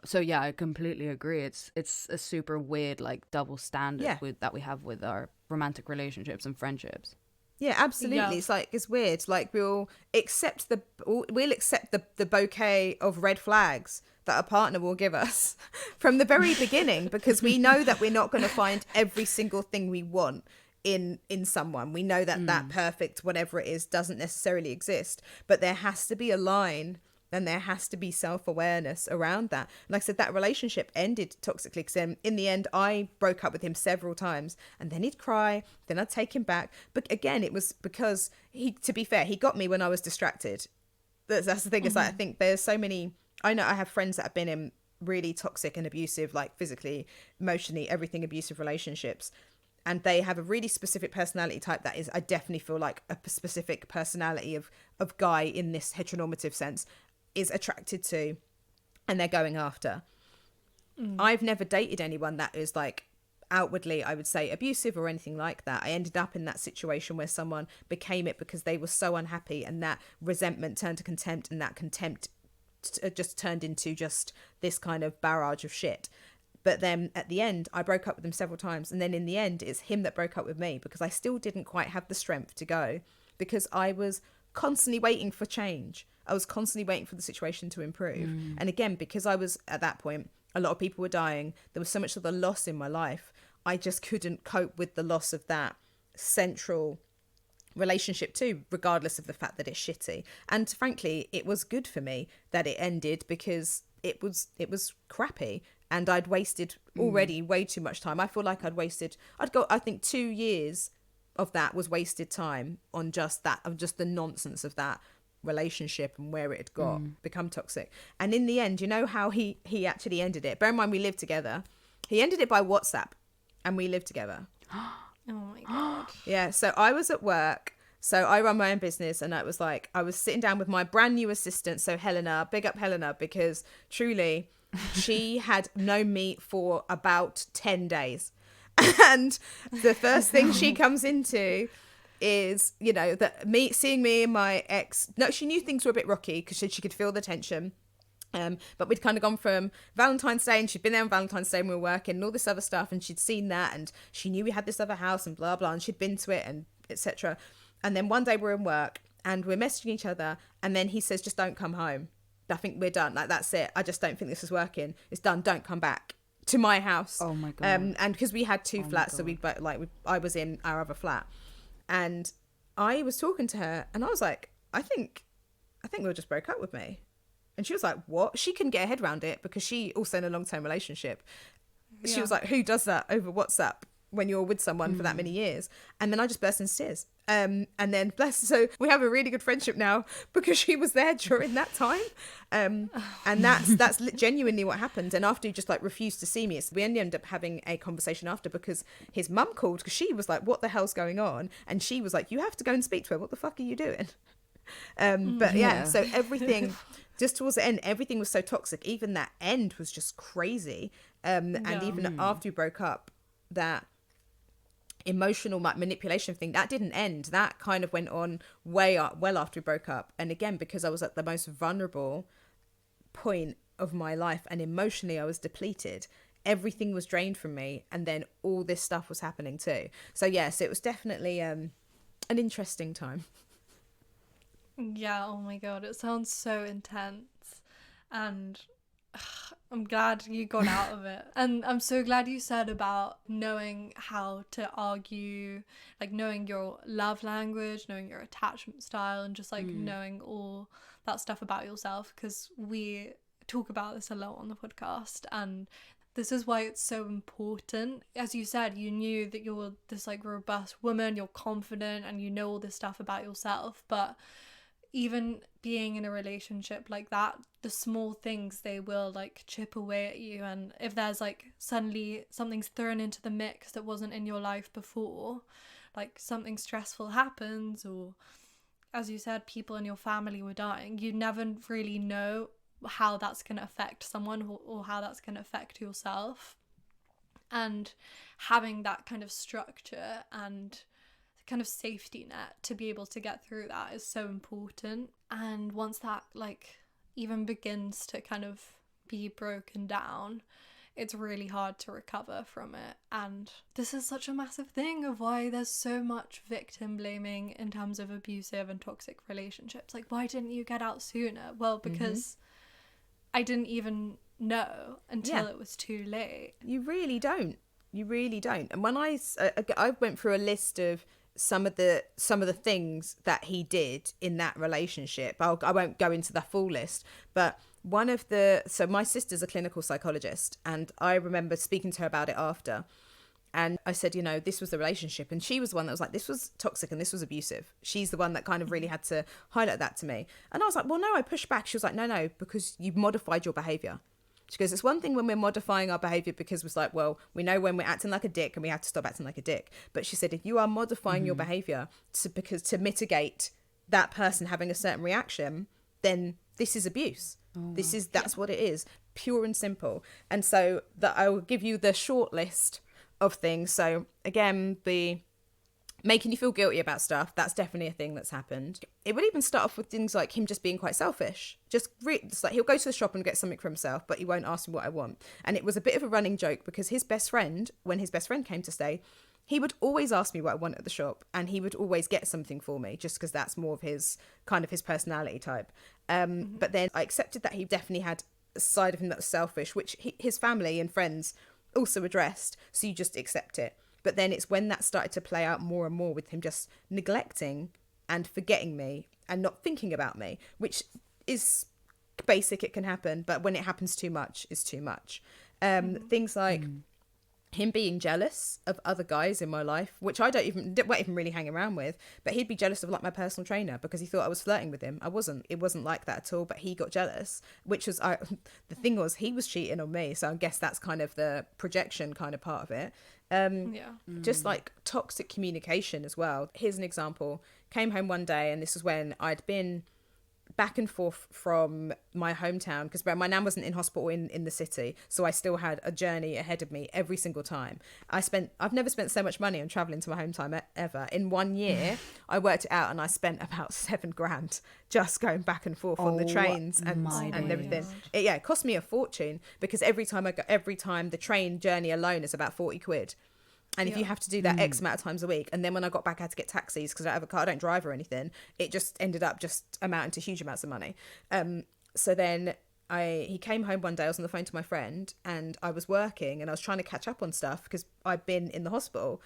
Speaker 3: So yeah, I completely agree. It's a super weird like double standard that we have with our romantic relationships and friendships.
Speaker 1: Yeah, absolutely. Yeah. It's like, it's weird. Like we'll accept the bouquet of red flags that a partner will give us from the very beginning, because we know that we're not going to find every single thing we want in someone. We know that that perfect whatever it is doesn't necessarily exist, but there has to be a line. And there has to be self-awareness around that. Like I said, that relationship ended toxically because in the end, I broke up with him several times, and then he'd cry, then I'd take him back. But again, it was because to be fair, he got me when I was distracted. That's the thing. Is like, I think there's so many, I know I have friends that have been in really toxic and abusive, like physically, emotionally, everything abusive relationships. And they have a really specific personality type that is, I definitely feel like a specific personality of guy in this heteronormative sense is attracted to and they're going after. I've never dated anyone that is like outwardly, I would say, abusive or anything like that. I ended up in that situation where someone became it because they were so unhappy, and that resentment turned to contempt, and that contempt just turned into just this kind of barrage of shit. But then at the end, I broke up with him several times, and then in the end it's him that broke up with me, because I still didn't quite have the strength to go, because I was constantly waiting for change. I was constantly waiting for the situation to improve. And again, because I was at that point, a lot of people were dying. There was so much of the loss in my life. I just couldn't cope with the loss of that central relationship too, regardless of the fact that it's shitty. And frankly, it was good for me that it ended, because it was crappy. And I'd wasted already way too much time. I feel like I think 2 years of that was wasted time on just that, of just the nonsense of that relationship and where it had got become toxic. And in the end, you know how he actually ended it? Bear in mind, we lived together. He ended it by WhatsApp, and we lived together.
Speaker 2: Oh my God.
Speaker 1: Yeah, so I was at work. So I run my own business, and I was sitting down with my brand new assistant. So Helena, big up Helena, because truly she had known me for about 10 days. And the first thing she comes into is, you know, that seeing me and my ex. No, she knew things were a bit rocky because she could feel the tension. But we'd kind of gone from Valentine's Day, and she'd been there on Valentine's Day and we were working and all this other stuff, and she'd seen that, and she knew we had this other house and blah blah, and she'd been to it and etc. And then one day we're in work and we're messaging each other, and then he says, just don't come home. I think we're done. Like, that's it. I just don't think this is working. It's done. Don't come back to my house.
Speaker 3: Oh my God.
Speaker 1: And because we had two flats, so I was in our other flat, and I was talking to her, and I was like, I think we'll just break up with me. And she was like, what? She couldn't get her head around it, because she also in a long-term relationship. Yeah. She was like, who does that over WhatsApp when you're with someone for that many years? And then I just burst into tears. And then so we have a really good friendship now, because she was there during that time. And that's genuinely what happened. And after he just like refused to see me, we ended up having a conversation after, because his mum called, because she was like, what the hell's going on? And she was like, you have to go and speak to her. What the fuck are you doing? But yeah, so everything just towards the end, everything was so toxic. Even that end was just crazy. And even after we broke up, that emotional manipulation thing, that didn't end. That kind of went on well after we broke up. And again, because I was at the most vulnerable point of my life and emotionally I was depleted, everything was drained from me, and then all this stuff was happening too. So yes, it was definitely an interesting time.
Speaker 2: Yeah, oh my god, it sounds so intense, and I'm glad you got out of it. And I'm so glad you said about knowing how to argue, like knowing your love language, knowing your attachment style, and just like knowing all that stuff about yourself, because we talk about this a lot on the podcast, and this is why it's so important. As you said, you knew that you're this like robust woman, you're confident, and you know all this stuff about yourself, but even being in a relationship like that, the small things, they will like chip away at you. And if there's like suddenly something's thrown into the mix that wasn't in your life before, like something stressful happens, or as you said, people in your family were dying, you never really know how that's going to affect someone, or how that's going to affect yourself. And having that kind of structure and kind of safety net to be able to get through that is so important. And once that like even begins to kind of be broken down, it's really hard to recover from it. And this is such a massive thing of why there's so much victim blaming in terms of abusive and toxic relationships. Like, why didn't you get out sooner? Well, because I didn't even know until it was too late.
Speaker 1: You really don't. And when I went through a list of some of the things that he did in that relationship. I won't go into the full list, but so my sister's a clinical psychologist, and I remember speaking to her about it after, and I said, this was the relationship, and she was the one that was like, this was toxic and this was abusive. She's the one that kind of really had to highlight that to me, and I was like, well, no, I pushed back. She was like, no, because you've modified your behaviour. She goes, it's one thing when we're modifying our behaviour because it's like, well, we know when we're acting like a dick and we have to stop acting like a dick. But she said, if you are modifying your behaviour to mitigate that person having a certain reaction, then this is abuse. That's what it is, pure and simple. And so that I will give you the short list of things. So again, the making you feel guilty about stuff, that's definitely a thing that's happened. It would even start off with things like him just being quite selfish. It's like he'll go to the shop and get something for himself, but he won't ask me what I want. And it was a bit of a running joke because his best friend, when his best friend came to stay, he would always ask me what I want at the shop, and he would always get something for me just because that's more of his kind of his personality type. But then I accepted that he definitely had a side of him that was selfish, which his family and friends also addressed. So you just accept it. But then it's when that started to play out more and more with him just neglecting and forgetting me and not thinking about me, which is basic, it can happen. But when it happens too much, it's too much. Things like him being jealous of other guys in my life, which I weren't even really hang around with, but he'd be jealous of like my personal trainer because he thought I was flirting with him. I wasn't. It wasn't like that at all, but he got jealous, which was the thing was he was cheating on me. So I guess that's kind of the projection kind of part of it. Just like toxic communication as well. Here's an example. Came home one day, and this is when I'd been back and forth from my hometown because my nan wasn't in hospital in the city, so I still had a journey ahead of me every single time. I've never spent so much money on traveling to my hometown ever. In 1 year I worked it out, and I spent about $7,000 just going back and forth on the trains and everything. It cost me a fortune because every time the train journey alone is about 40 quid. And if you have to do that X amount of times a week, and then when I got back, I had to get taxis because I don't have a car, I don't drive or anything. It just ended up just amounting to huge amounts of money. So then he came home one day, I was on the phone to my friend, and I was working, and I was trying to catch up on stuff because I'd been in the hospital.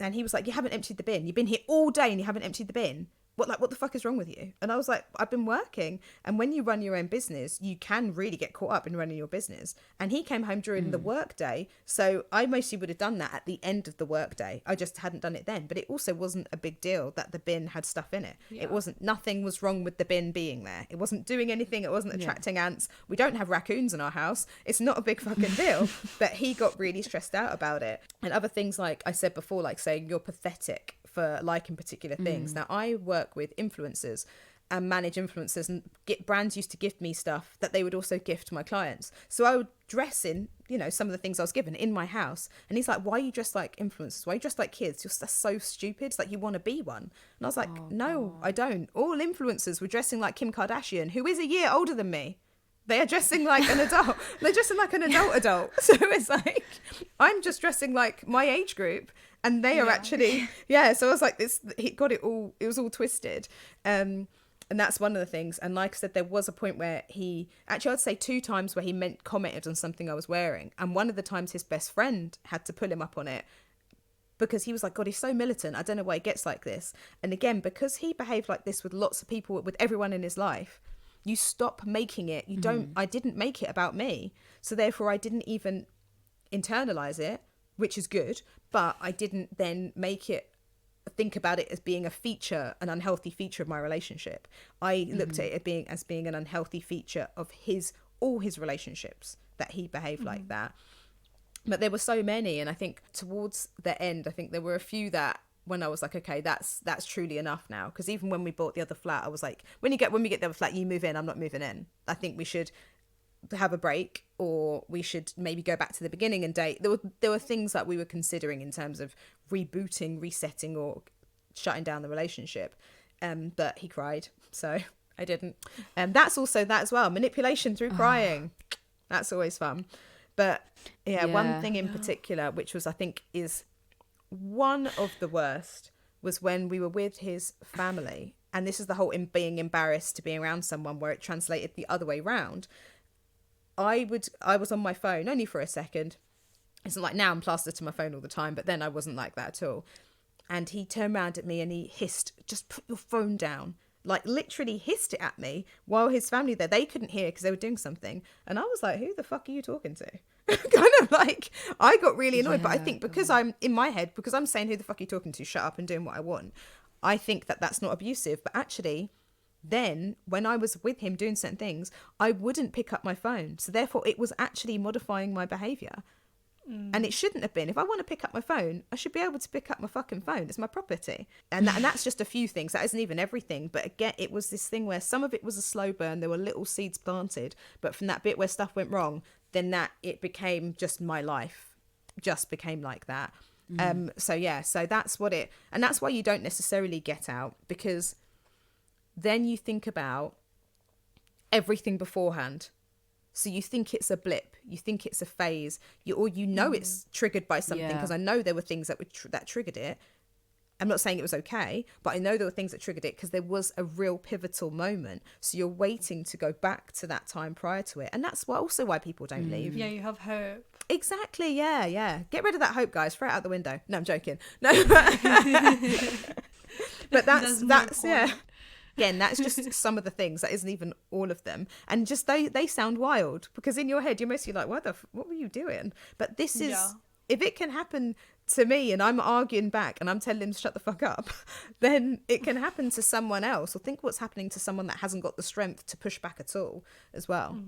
Speaker 1: And he was like, you haven't emptied the bin. You've been here all day and you haven't emptied the bin. What the fuck is wrong with you? And I was like, I've been working. And when you run your own business, you can really get caught up in running your business. And he came home during the work day. So I mostly would have done that at the end of the work day. I just hadn't done it then. But it also wasn't a big deal that the bin had stuff in it. Yeah. Nothing was wrong with the bin being there. It wasn't doing anything. It wasn't attracting ants. We don't have raccoons in our house. It's not a big fucking deal. But he got really stressed out about it. And other things like I said before, like saying you're pathetic for liking particular things. Now I work with influencers, and manage influencers, and brands used to gift me stuff that they would also gift my clients. So I would dress in, you know, some of the things I was given in my house. And he's like, why are you dressed like influencers? Why are you dressed like kids? That's so stupid. It's like, you want to be one. And I was like, no, I don't. All influencers were dressing like Kim Kardashian, who is a year older than me. They are dressing like an adult. They're dressing like an adult. So it's like, I'm just dressing like my age group, and they are actually, So I was like, he got it all. It was all twisted. And that's one of the things. And like I said, there was a point where I'd say 2 times where he commented on something I was wearing. And one of the times his best friend had to pull him up on it, because he was like, God, he's so militant. I don't know why he gets like this. And again, because he behaved like this with lots of people, with everyone in his life, you stop making it. You don't, I didn't make it about me. So therefore I didn't even internalize it, which is good. But I didn't then think about it as being an unhealthy feature of my relationship. I looked at it as being an unhealthy feature of all his relationships, that he behaved like that. But there were so many, and I think towards the end, I think there were a few that when I was like, okay, that's truly enough now. Because even when we bought the other flat, I was like, when we get the other flat, you move in, I'm not moving in. I think we should have a break, or we should maybe go back to the beginning and date. There were things that we were considering in terms of rebooting, resetting, or shutting down the relationship. But he cried, so I didn't. That's also that as well. Manipulation through crying. That's always fun. But one thing in particular, which was, I think, is one of the worst, was when we were with his family. And this is the whole being embarrassed to be around someone, where it translated the other way round. I was on my phone only for a second. It's not like now I'm plastered to my phone all the time, but then I wasn't like that at all. And he turned around at me and he hissed, just put your phone down. Like literally hissed it at me, while his family there, they couldn't hear because they were doing something. And I was like, who the fuck are you talking to? Kind of like, I got really annoyed. But I think because I'm in my head, because I'm saying, who the fuck are you talking to? Shut up and doing what I want. I think that that's not abusive. But actually, then when I was with him doing certain things, I wouldn't pick up my phone. So therefore it was actually modifying my behaviour. And it shouldn't have been. If I want to pick up my phone, I should be able to pick up my fucking phone. It's my property. And that's just a few things. That isn't even everything. But again, it was this thing where some of it was a slow burn. There were little seeds planted. But from that bit where stuff went wrong, then it became just my life. Just became like that. So that's what and that's why you don't necessarily get out, because then you think about everything beforehand. So you think it's a blip, you think it's a phase, it's triggered by something, because I know there were things that triggered it. I'm not saying it was okay, but I know there were things that triggered it because there was a real pivotal moment. So you're waiting to go back to that time prior to it. And that's why people don't leave.
Speaker 2: Yeah, you have hope.
Speaker 1: Exactly, yeah. Get rid of that hope, guys. Throw it out the window. No, I'm joking. No, but that's yeah. Again, that's just some of the things. That isn't even all of them. And just they sound wild, because in your head, you're mostly like, what were you doing? But this is, if it can happen to me and I'm arguing back and I'm telling him to shut the fuck up, then it can happen to someone else. Or think what's happening to someone that hasn't got the strength to push back at all as well.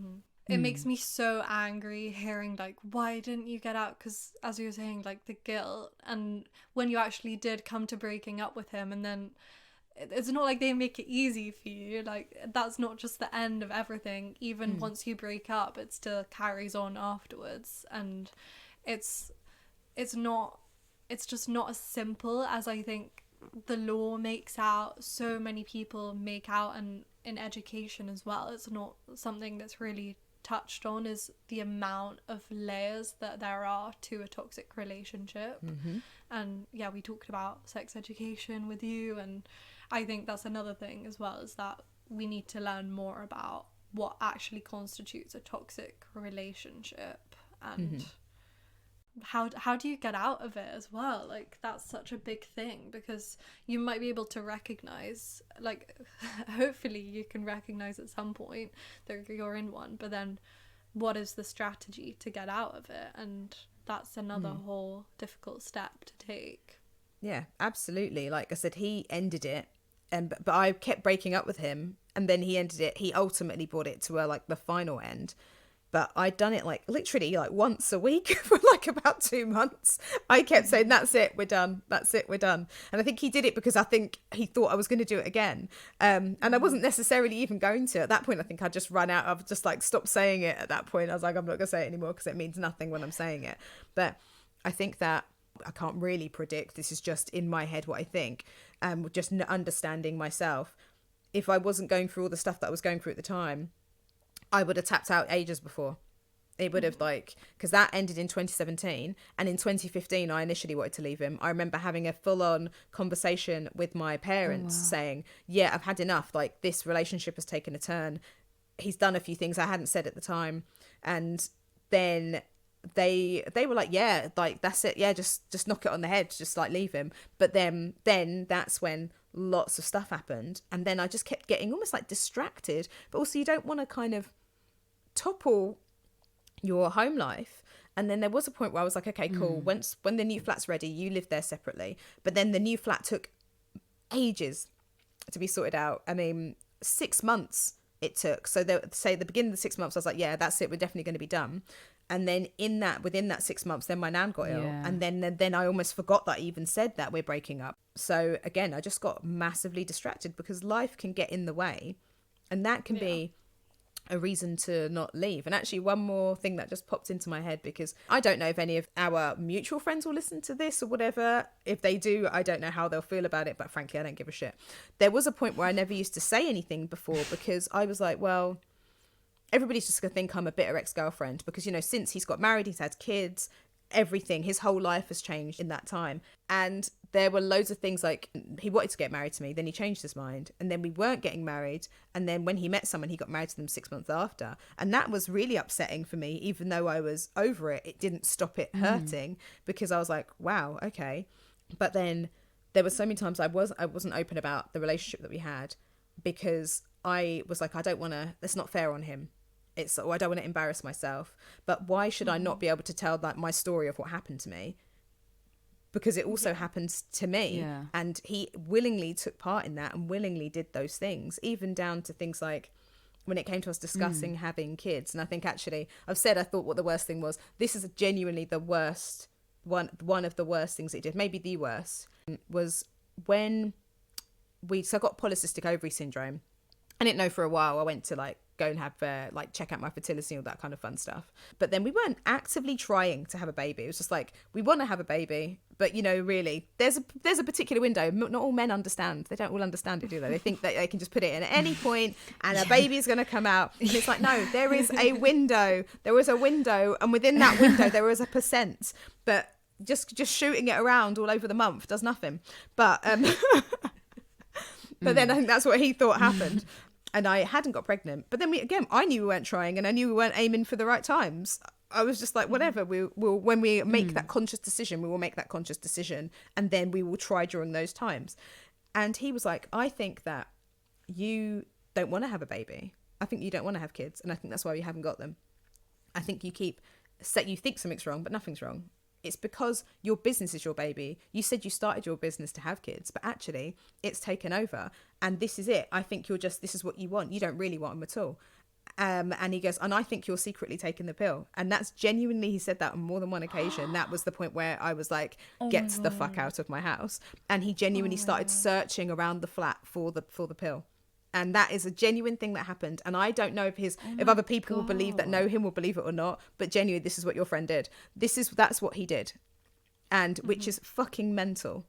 Speaker 2: It makes me so angry hearing like, why didn't you get out? Because as you were saying, like the guilt, and when you actually did come to breaking up with him, and then it's not like they make it easy for you. Like, that's not just the end of everything. Even once you break up, it still carries on afterwards. And it's just not as simple as I think the law makes out. So many people make out, and in education as well, it's not something that's really touched on, is the amount of layers that there are to a toxic relationship. And yeah, we talked about sex education with you, and I think that's another thing as well, is that we need to learn more about what actually constitutes a toxic relationship, and how do you get out of it as well. Like, that's such a big thing, because you might be able to recognize, like, hopefully you can recognize at some point that you're in one, but then what is the strategy to get out of it? And that's another whole difficult step to take.
Speaker 1: Yeah, absolutely. Like I said, he ended it, but I kept breaking up with him, and then he ended it. He ultimately brought it to the final end. But I'd done it like literally like once a week for like about 2 months. I kept saying, that's it, we're done. That's it, we're done. And I think he did it because I think he thought I was going to do it again. And I wasn't necessarily even going to. At that point, I think I'd just run out. I've just like stopped saying it at that point. I was like, I'm not going to say it anymore because it means nothing when I'm saying it. But I think that I can't really predict. This is just in my head what I think. Just understanding myself. If I wasn't going through all the stuff that I was going through at the time, I would have tapped out ages before. It would have because that ended in 2017, and in 2015 I initially wanted to leave him. I remember having a full-on conversation with my parents saying, yeah, I've had enough, like this relationship has taken a turn. He's done a few things I hadn't said at the time, and then they were like, yeah, like that's it, yeah, just knock it on the head, just like leave him. But then that's when lots of stuff happened, and then I just kept getting almost like distracted. But also you don't want to kind of topple your home life. And then there was a point where I was like, okay, cool, when the new flat's ready, you live there separately. But then the new flat took ages to be sorted out. I mean, 6 months it took. So say the beginning of the 6 months I was like, yeah, that's it, we're definitely going to be done. And then within that 6 months, then my nan got ill. And then I almost forgot that I even said that we're breaking up. So again, I just got massively distracted because life can get in the way, and that can be a reason to not leave. And actually one more thing that just popped into my head, because I don't know if any of our mutual friends will listen to this or whatever. If they do, I don't know how they'll feel about it, but frankly I don't give a shit. There was a point where I never used to say anything before because I was like, well, everybody's just gonna think I'm a bitter ex-girlfriend, because, you know, since he's got married, he's had kids, everything, his whole life has changed in that time. And there were loads of things, like he wanted to get married to me, then he changed his mind, and then we weren't getting married, and then when he met someone, he got married to them 6 months after. And that was really upsetting for me. Even though I was over it, it didn't stop it hurting, because I was like, wow, okay. But then there were so many times I wasn't open about the relationship that we had, because I was like, I don't want to, that's not fair on him. I don't want to embarrass myself, but why should I not be able to tell like my story of what happened to me? Because it also happens to me. And he willingly took part in that and willingly did those things, even down to things like when it came to us discussing having kids. And I think actually I thought what the worst thing was. This is genuinely the worst one of the worst things it did, maybe the worst, was when I got polycystic ovary syndrome. I didn't know for a while. I went to like go and have check out my fertility and all that kind of fun stuff. But then we weren't actively trying to have a baby. It was just like, we want to have a baby, but you know, really, there's a particular window. Not all men understand. They don't all understand it, do they? They think that they can just put it in at any point and a baby is going to come out. And it's like, no, there is a window. There is a window, and within that window there is a percent. But just shooting it around all over the month does nothing. But but then I think that's what he thought happened. And I hadn't got pregnant. But then I knew we weren't trying, and I knew we weren't aiming for the right times. I was just like, whatever, when we make that conscious decision, we will make that conscious decision, and then we will try during those times. And he was like, I think that you don't want to have a baby. I think you don't want to have kids, and I think that's why you haven't got them. I think you think something's wrong, but nothing's wrong. It's because your business is your baby. You said you started your business to have kids, but actually it's taken over, and this is it. I think this is what you want. You don't really want them at all. And he goes, and I think you're secretly taking the pill. And that's genuinely, he said that on more than one occasion. That was the point where I was like, get the fuck out of my house. And he genuinely started searching around the flat for the pill. And that is a genuine thing that happened. And I don't know if other people will believe that, know him, will believe it or not. But genuinely, this is what your friend did. That's what he did. And which is fucking mental.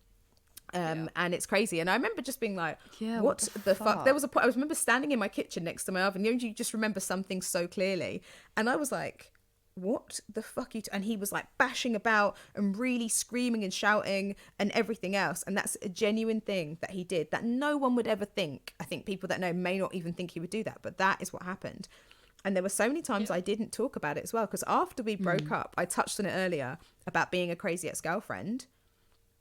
Speaker 1: And it's crazy. And I remember just being like, what the fuck? There was a point, I remember standing in my kitchen next to my oven. You just remember something so clearly. And I was like, what the fuck and he was like bashing about and really screaming and shouting and everything else. And that's a genuine thing that he did that no one would ever think. I think people that know may not even think he would do that, but that is what happened. And there were so many times I didn't talk about it as well, because after we broke up, I touched on it earlier about being a crazy ex-girlfriend.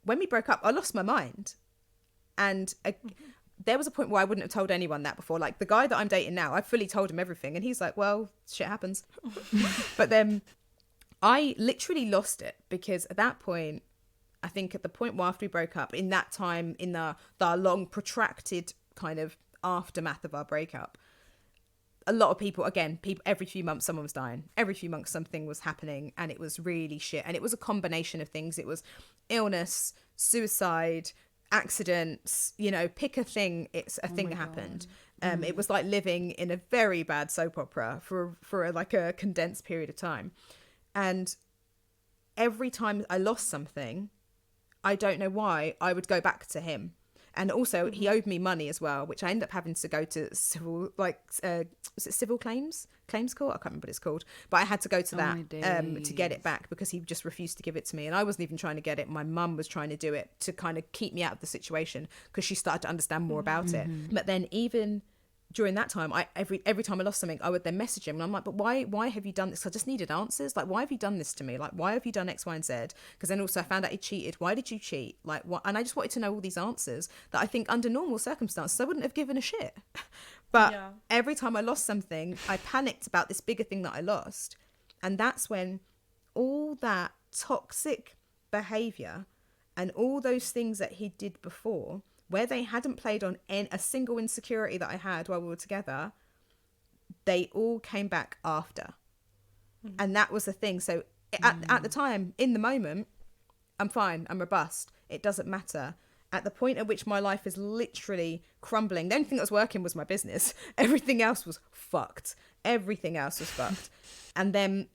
Speaker 1: When we broke up, I lost my mind. And there was a point where I wouldn't have told anyone that before. Like the guy that I'm dating now, I fully told him everything. And he's like, well, shit happens. But then I literally lost it, because at that point, I think at the point where after we broke up, in that time, in the long protracted kind of aftermath of our breakup, a lot of people, again, every few months someone was dying, every few months something was happening, and it was really shit. And it was a combination of things. It was illness, suicide, accidents, you know, pick a thing, it's a thing that happened. It was like living in a very bad soap opera for like a condensed period of time. And every time I lost something, I don't know why, I would go back to him. And also, he owed me money as well, which I ended up having to go to civil, like, was it civil claims court? I can't remember what it's called. But I had to go to that to get it back, because he just refused to give it to me. And I wasn't even trying to get it. My mum was trying to do it to kind of keep me out of the situation, because she started to understand more about it. But then even during that time, every time I lost something, I would then message him, and I'm like, but why have you done this? I just needed answers. Like, why have you done this to me? Like, why have you done X, Y, and Z? Because then also I found out he cheated. Why did you cheat? Like, what? And I just wanted to know all these answers that I think under normal circumstances I wouldn't have given a shit. But every time I lost something, I panicked about this bigger thing that I lost. And that's when all that toxic behavior and all those things that he did before, where they hadn't played on a single insecurity that I had while we were together, they all came back after. And that was the thing. So at the time, in the moment, I'm fine, I'm robust, it doesn't matter. At the point at which my life is literally crumbling, the only thing that was working was my business. Everything else was fucked. And then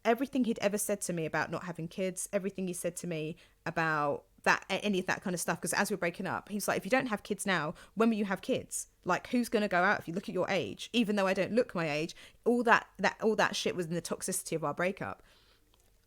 Speaker 1: everything he'd ever said to me about not having kids, everything he said to me about that, any of that kind of stuff, because as we're breaking up, he's like, if you don't have kids now, when will you have kids? Like, who's going to go out if you look at your age? Even though I don't look my age, all that shit was in the toxicity of our breakup.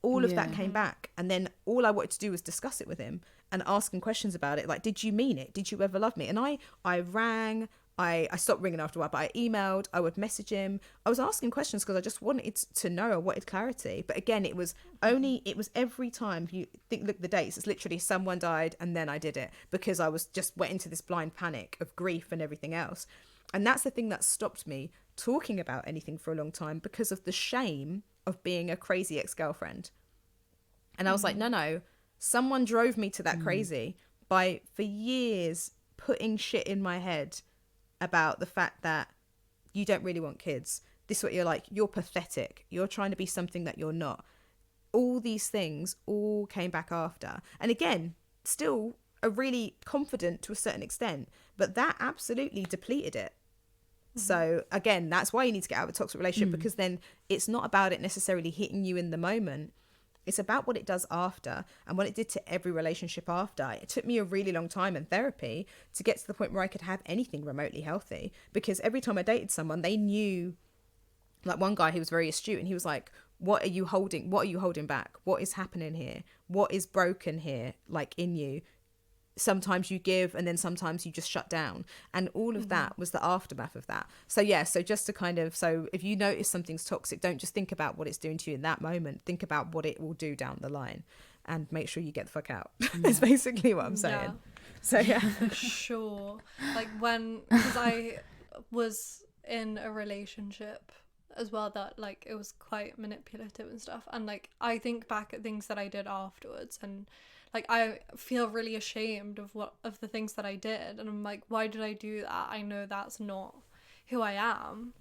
Speaker 1: All of that came back, and then all I wanted to do was discuss it with him and ask him questions about it. Like, did you mean it? Did you ever love me? And I rang, I stopped ringing after a while, but I emailed, I would message him. I was asking questions because I just wanted to know, I wanted clarity. But again, it was every time, if you think, look at the dates, it's literally someone died and then I did it, because I was just went into this blind panic of grief and everything else. And that's the thing that stopped me talking about anything for a long time, because of the shame of being a crazy ex-girlfriend. And I was like, no, someone drove me to that crazy by, for years, putting shit in my head about the fact that you don't really want kids. This is what you're like, you're pathetic, you're trying to be something that you're not. All these things all came back after. And again, still are really confident to a certain extent, but that absolutely depleted it. So again, that's why you need to get out of a toxic relationship, because then it's not about it necessarily hitting you in the moment. It's about what it does after, and what it did to every relationship after. It took me a really long time in therapy to get to the point where I could have anything remotely healthy, because every time I dated someone, they knew, like one guy who was very astute, and he was like, what are you holding back? What is happening here? What is broken here, like in you? Sometimes you give, and then sometimes you just shut down, and all of that was the aftermath of that. So just to kind of, so if you notice something's toxic, don't just think about what it's doing to you in that moment, think about what it will do down the line, and make sure you get the fuck out. That's basically what I'm saying. So
Speaker 2: For sure. Like, because I was in a relationship as well that, like, it was quite manipulative and stuff, and like I think back at things that I did afterwards, and like I feel really ashamed of the things that I did, and I'm like, why did I do that? I know that's not who I am.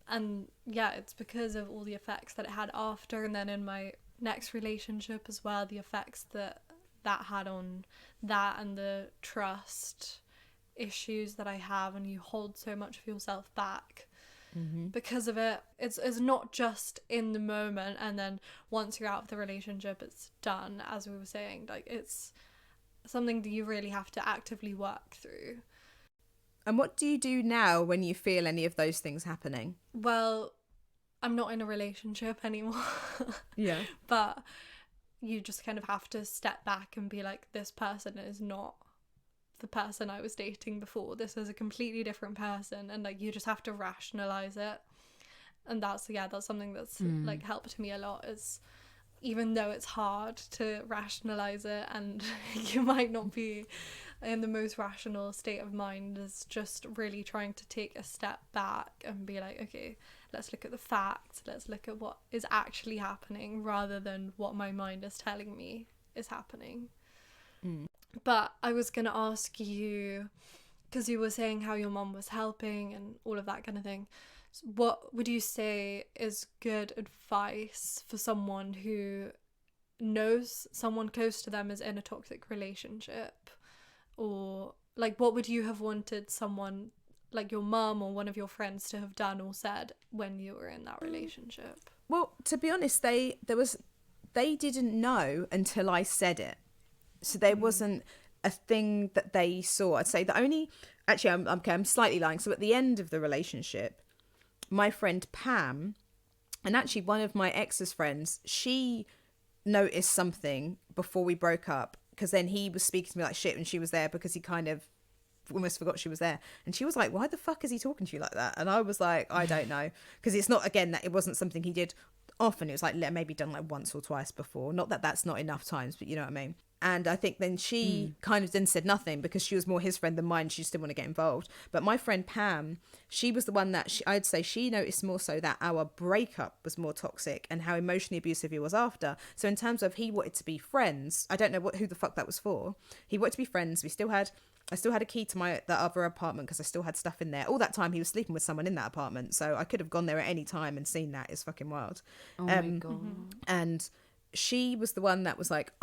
Speaker 2: And it's because of all the effects that it had after, and then in my next relationship as well, the effects that had on that, and the trust issues that I have, and you hold so much of yourself back because of it. It's not just in the moment, and then once you're out of the relationship it's done, as we were saying. Like, it's something that you really have to actively work through.
Speaker 1: And what do you do now when you feel any of those things happening?
Speaker 2: Well, I'm not in a relationship anymore. But you just kind of have to step back and be like, this person is not the person I was dating before. This is a completely different person, and like you just have to rationalize it. And that's something that's like helped me a lot, is even though it's hard to rationalize it, and you might not be in the most rational state of mind, is just really trying to take a step back and be like, okay, let's look at the facts, let's look at what is actually happening, rather than what my mind is telling me is happening. But I was going to ask you, because you were saying how your mom was helping and all of that kind of thing. What would you say is good advice for someone who knows someone close to them is in a toxic relationship? Or like, what would you have wanted someone like your mum or one of your friends to have done or said when you were in that relationship?
Speaker 1: Well, to be honest, they didn't know until I said it. So there wasn't a thing that they saw. I'd say the only, actually, I'm slightly lying. So at the end of the relationship, my friend Pam, and actually one of my ex's friends, she noticed something before we broke up, because then he was speaking to me like shit when she was there, because he kind of almost forgot she was there, and she was like, why the fuck is he talking to you like that? And I was like, I don't know, because it's not, again, that it wasn't something he did often. It was like maybe done like once or twice before, not that that's not enough times, but you know what I mean. And I think then she kind of then said nothing, because she was more his friend than mine. She just didn't want to get involved. But my friend Pam, she was the one that I'd say she noticed more so that our breakup was more toxic and how emotionally abusive he was after. So in terms of he wanted to be friends, I don't know who the fuck that was for. He wanted to be friends. I still had a key to the other apartment because I still had stuff in there. All that time he was sleeping with someone in that apartment. So I could have gone there at any time and seen that. It's fucking wild.
Speaker 3: Oh my God.
Speaker 1: And she was the one that was like,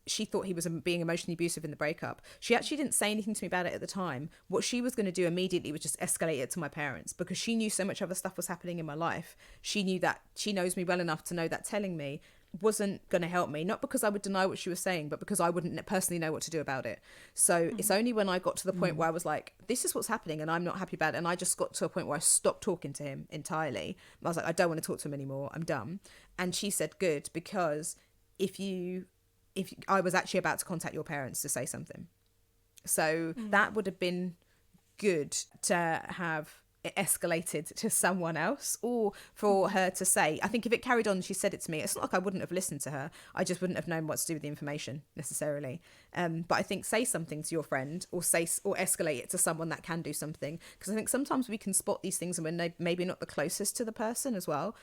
Speaker 1: she thought he was being emotionally abusive in the breakup. She actually didn't say anything to me about it at the time. What she was going to do immediately was just escalate it to my parents, because she knew so much other stuff was happening in my life. She knew that, she knows me well enough to know that telling me wasn't going to help me, not because I would deny what she was saying, but because I wouldn't personally know what to do about it. So it's only when I got to the point where I was like, this is what's happening and I'm not happy about it, and I just got to a point where I stopped talking to him entirely. I was like, I don't want to talk to him anymore, I'm done. And she said, good, because if I was actually about to contact your parents to say something. So that would have been good to have it escalated to someone else, or for her to say. I think if it carried on, she said it to me, it's not like I wouldn't have listened to her. I just wouldn't have known what to do with the information necessarily. But I think say something to your friend, or escalate it to someone that can do something. Because I think sometimes we can spot these things when they maybe not the closest to the person as well.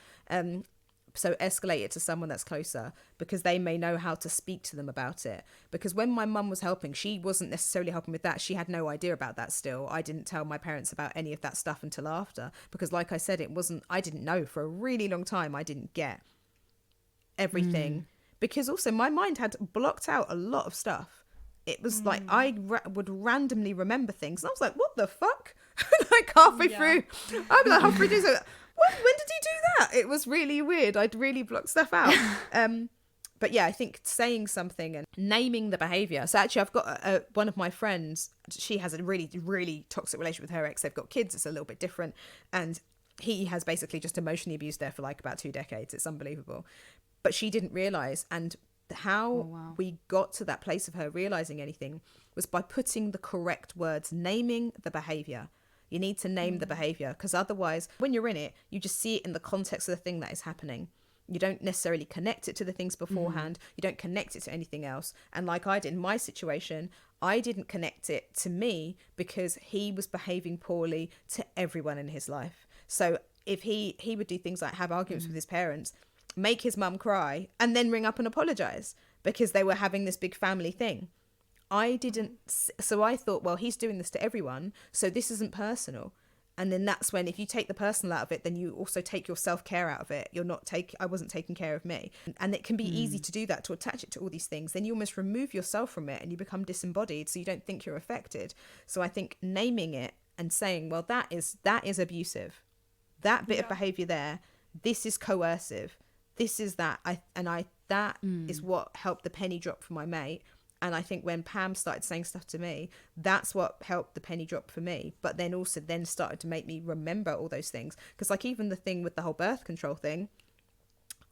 Speaker 1: So escalate it to someone that's closer, because they may know how to speak to them about it. Because when my mum was helping, she wasn't necessarily helping with that. She had no idea about that still. I didn't tell my parents about any of that stuff until after, because like I said, I didn't know for a really long time. I didn't get everything, because also my mind had blocked out a lot of stuff. It was like I would randomly remember things, and I was like, what the fuck? Like halfway through, I'd be like halfway through, so when did he do that? It was really weird. I'd really blocked stuff out. But yeah, I think saying something and naming the behaviour. So actually, I've got one of my friends, she has a really, really toxic relationship with her ex. They've got kids. It's a little bit different. And he has basically just emotionally abused her for like about 2 decades. It's unbelievable. But she didn't realise. And how we got to that place of her realising anything was by putting the correct words, naming the behaviour. You need to name the behaviour, because otherwise, when you're in it, you just see it in the context of the thing that is happening. You don't necessarily connect it to the things beforehand. You don't connect it to anything else. And like I did in my situation, I didn't connect it to me because he was behaving poorly to everyone in his life. So if he would do things like have arguments with his parents, make his mum cry, and then ring up and apologise because they were having this big family thing. I didn't, so I thought, well, he's doing this to everyone, so this isn't personal. And then that's when, if you take the personal out of it, then you also take your self-care out of it. I wasn't taking care of me. And it can be easy to do that, to attach it to all these things. Then you almost remove yourself from it and you become disembodied, so you don't think you're affected. So I think naming it and saying, well, that is abusive. That bit of behaviour there, this is coercive. This is that. That is what helped the penny drop for my mate. And I think when Pam started saying stuff to me, that's what helped the penny drop for me. But then also started to make me remember all those things. Because like even the thing with the whole birth control thing,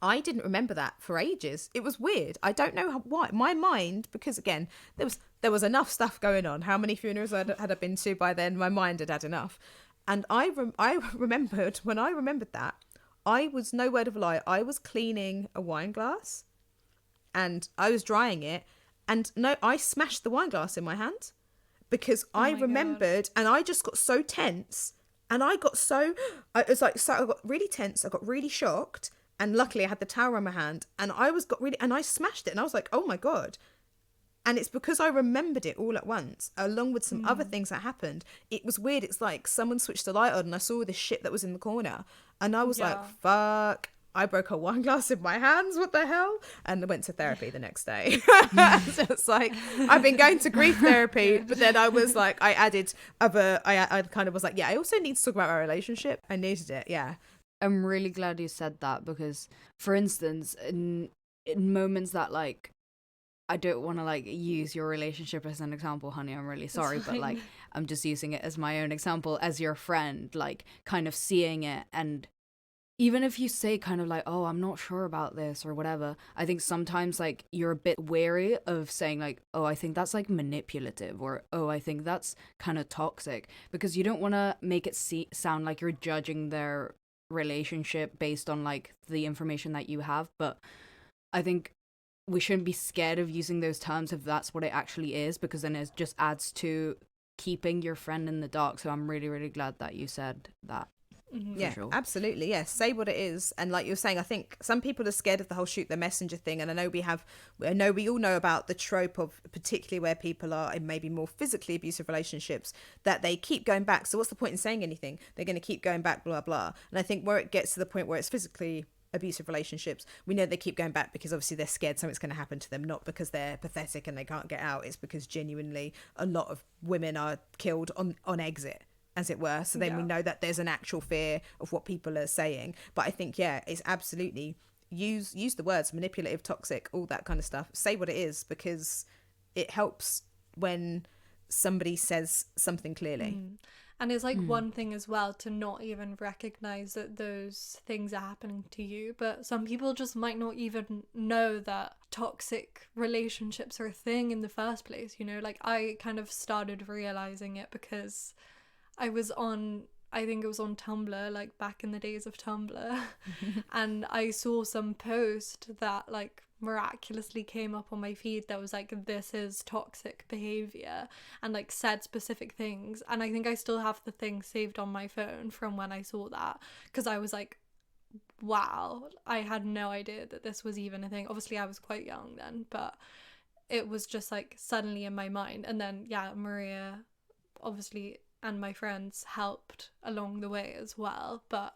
Speaker 1: I didn't remember that for ages. It was weird. I don't know why. My mind, because again, there was enough stuff going on. How many funerals had I been to by then? My mind had enough. And I remembered, when I remembered that, I was, no word of a lie, I was cleaning a wine glass and I was drying it. And no, I smashed the wine glass in my hand because I remembered, and I just got so tense, and I got I got really tense. I got really shocked, and luckily I had the towel in my hand, and I smashed it, and I was like, oh my God, And it's because I remembered it all at once, along with some other things that happened. It was weird. It's like someone switched the light on and I saw this shit that was in the corner. And I was like, fuck, I broke a wine glass in my hands. What the hell? And I went to therapy the next day. So it's like, I've been going to grief therapy, but then I was like, I kind of was like, yeah, I also need to talk about our relationship. I needed it. Yeah.
Speaker 3: I'm really glad you said that because, for instance, in moments that like, I don't want to like use your relationship as an example, honey. I'm really sorry, but like I'm just using it as my own example as your friend, like kind of seeing it. And even if you say kind of like, oh, I'm not sure about this or whatever, I think sometimes like you're a bit wary of saying like, oh, I think that's like manipulative, or oh, I think that's kind of toxic, because you don't want to make it sound like you're judging their relationship based on like the information that you have. But I think we shouldn't be scared of using those terms if that's what it actually is, because then it just adds to keeping your friend in the dark. So I'm really, really glad that you said that.
Speaker 1: Yeah, sure. Absolutely. Yeah, say what it is. And like you're saying, I think some people are scared of the whole shoot the messenger thing. And I know we all know about the trope of, particularly where people are in maybe more physically abusive relationships, that they keep going back. So what's the point in saying anything? They're going to keep going back, blah, blah. And I think where it gets to the point where it's physically abusive relationships, we know they keep going back because obviously they're scared something's going to happen to them, not because they're pathetic and they can't get out. It's because genuinely a lot of women are killed on exit, as it were. So then we know that there's an actual fear of what people are saying. But I think, yeah, it's absolutely use the words manipulative, toxic, all that kind of stuff. Say what it is, because it helps when somebody says something clearly.
Speaker 2: And it's like one thing as well to not even recognize that those things are happening to you, but some people just might not even know that toxic relationships are a thing in the first place, you know? Like I kind of started realizing it because I think it was on Tumblr, like back in the days of Tumblr, and I saw some post that like miraculously came up on my feed that was like, this is toxic behaviour, and like said specific things. And I think I still have the thing saved on my phone from when I saw that, because I was like, wow, I had no idea that this was even a thing. Obviously I was quite young then, but it was just like suddenly in my mind. And then Maria obviously and my friends helped along the way as well, but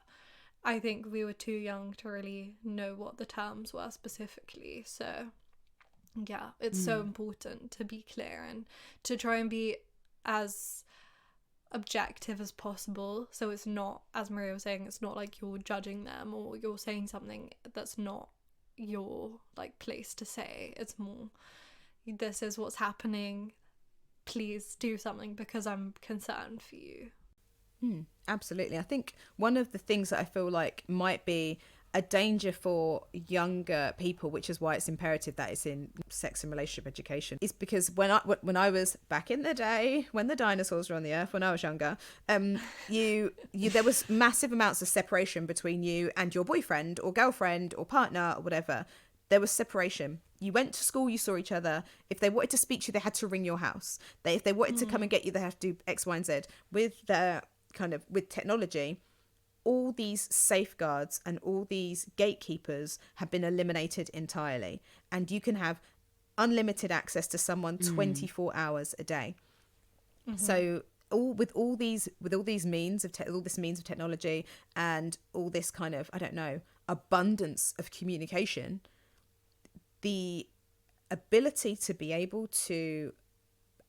Speaker 2: I think we were too young to really know what the terms were specifically. So yeah, it's so important to be clear and to try and be as objective as possible. So it's not, as Maria was saying, it's not like you're judging them or you're saying something that's not your like place to say. It's more, this is what's happening, please do something because I'm concerned for you.
Speaker 1: Absolutely. I think one of the things that I feel like might be a danger for younger people, which is why it's imperative that it's in sex and relationship education, is because when I was back in the day, when the dinosaurs were on the earth, when I was younger, there was massive amounts of separation between you and your boyfriend or girlfriend or partner or whatever. There was separation. You went to school, you saw each other. If they wanted to speak to you, they had to ring your house. If they wanted to come and get you, they had to do X, Y, and Z. With technology, all these safeguards and all these gatekeepers have been eliminated entirely, and you can have unlimited access to someone 24 hours a day. So with all these means of technology and all this kind of, I don't know, abundance of communication, the ability to be able to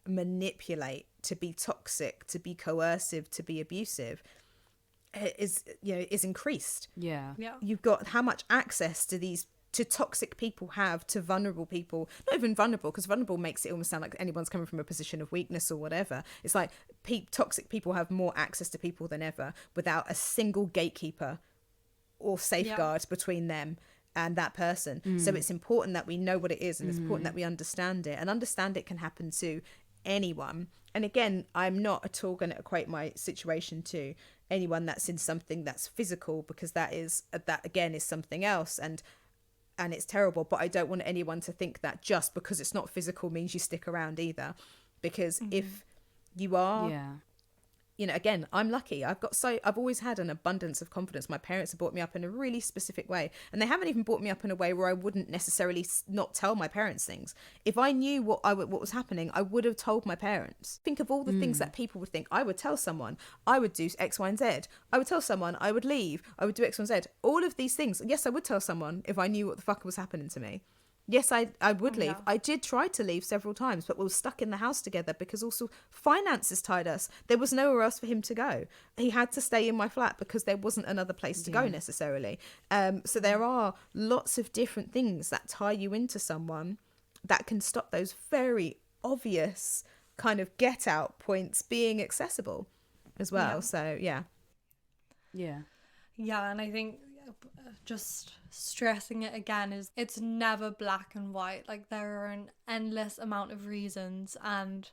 Speaker 1: manipulate, to be toxic, to be coercive, to be abusive is increased.
Speaker 3: Yeah.
Speaker 1: You've got how much access to toxic people have to vulnerable people. Not even vulnerable, because vulnerable makes it almost sound like anyone's coming from a position of weakness or whatever. It's like toxic people have more access to people than ever without a single gatekeeper or safeguard between them and that person. So it's important that we know what it is, and it's important that we understand it, and understand it can happen to anyone. And again, I'm not at all going to equate my situation to anyone that's in something that's physical, because that again is something else, and it's terrible. But I don't want anyone to think that just because it's not physical means you stick around either, because if you are again, I'm lucky. I've always had an abundance of confidence. My parents have brought me up in a really specific way, and they haven't even brought me up in a way where I wouldn't necessarily not tell my parents things. If I knew what was happening, I would have told my parents. Think of all the things that people would think. I would tell someone, I would do X, Y, and Z. I would tell someone, I would leave, I would do X, Y, and Z. All of these things. Yes, I would tell someone if I knew what the fuck was happening to me. Yes, I would leave.
Speaker 2: Yeah.
Speaker 1: I did try to leave several times, but we were stuck in the house together because also finances tied us. There was nowhere else for him to go. He had to stay in my flat because there wasn't another place to go necessarily. So there are lots of different things that tie you into someone that can stop those very obvious kind of get out points being accessible as well.
Speaker 2: Yeah.
Speaker 1: So yeah.
Speaker 2: Yeah, and I think just stressing it again is it's never black and white. Like, there are an endless amount of reasons, and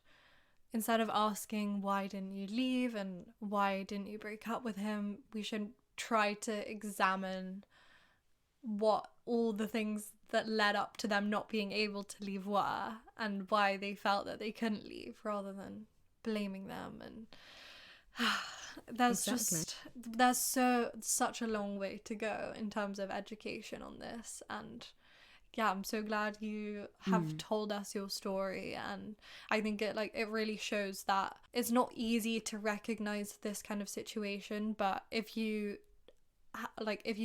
Speaker 2: instead of asking why didn't you leave and why didn't you break up with him, we should try to examine what all the things that led up to them not being able to leave were, and why they felt that they couldn't leave, rather than blaming them. And there's such a long way to go in terms of education on this. And yeah, I'm so glad you have told us your story, and I think it really shows that it's not easy to recognize this kind of situation, but if you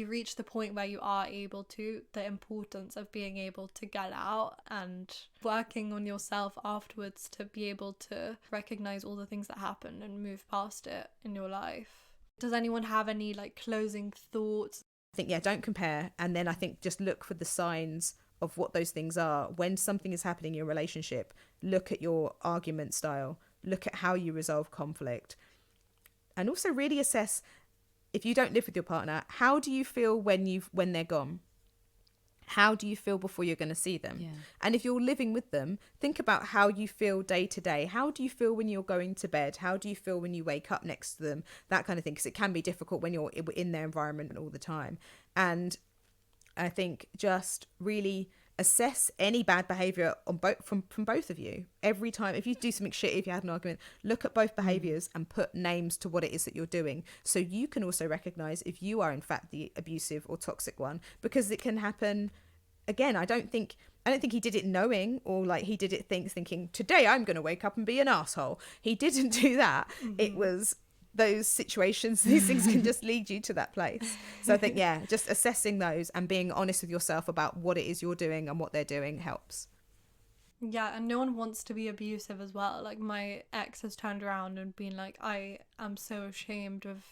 Speaker 2: reach the point where you are able to, the importance of being able to get out and working on yourself afterwards to be able to recognize all the things that happen and move past it in your life. Does anyone have any closing thoughts?
Speaker 1: I think, yeah, don't compare. And then I think just look for the signs of what those things are. When something is happening in your relationship, look at your argument style, look at how you resolve conflict, and also really assess, if you don't live with your partner, how do you feel when they're gone? How do you feel before you're going to see them?
Speaker 3: Yeah.
Speaker 1: And if you're living with them, think about how you feel day to day. How do you feel when you're going to bed? How do you feel when you wake up next to them? That kind of thing, because it can be difficult when you're in their environment all the time. And I think just really assess any bad behaviour from both of you. Every time, if you do something shitty, if you had an argument, look at both behaviours and put names to what it is that you're doing, so you can also recognise if you are in fact the abusive or toxic one, because it can happen. Again, I don't think he did it knowing, or he did it thinking, today I'm going to wake up and be an asshole. He didn't do that. It was those situations, these things can just lead you to that place. So I think, yeah, just assessing those and being honest with yourself about what it is you're doing and what they're doing helps.
Speaker 2: Yeah, and no one wants to be abusive as well. My ex has turned around and been like, I am so ashamed of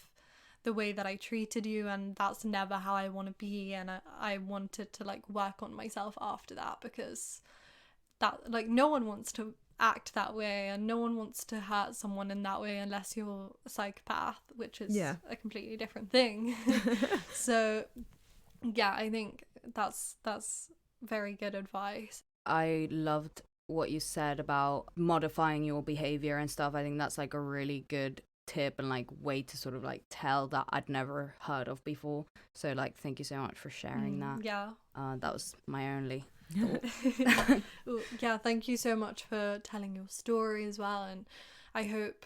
Speaker 2: the way that I treated you, and that's never how I want to be, and I wanted to work on myself after that, because that no one wants to act that way, and no one wants to hurt someone in that way unless you're a psychopath, which is a completely different thing. So yeah, I think that's very good advice.
Speaker 3: I loved what you said about modifying your behavior and stuff. I think that's a really good tip and way to sort of tell that I'd never heard of before. So thank you so much for sharing that.
Speaker 2: Yeah.
Speaker 3: That was my only
Speaker 2: Yeah, thank you so much for telling your story as well, and I hope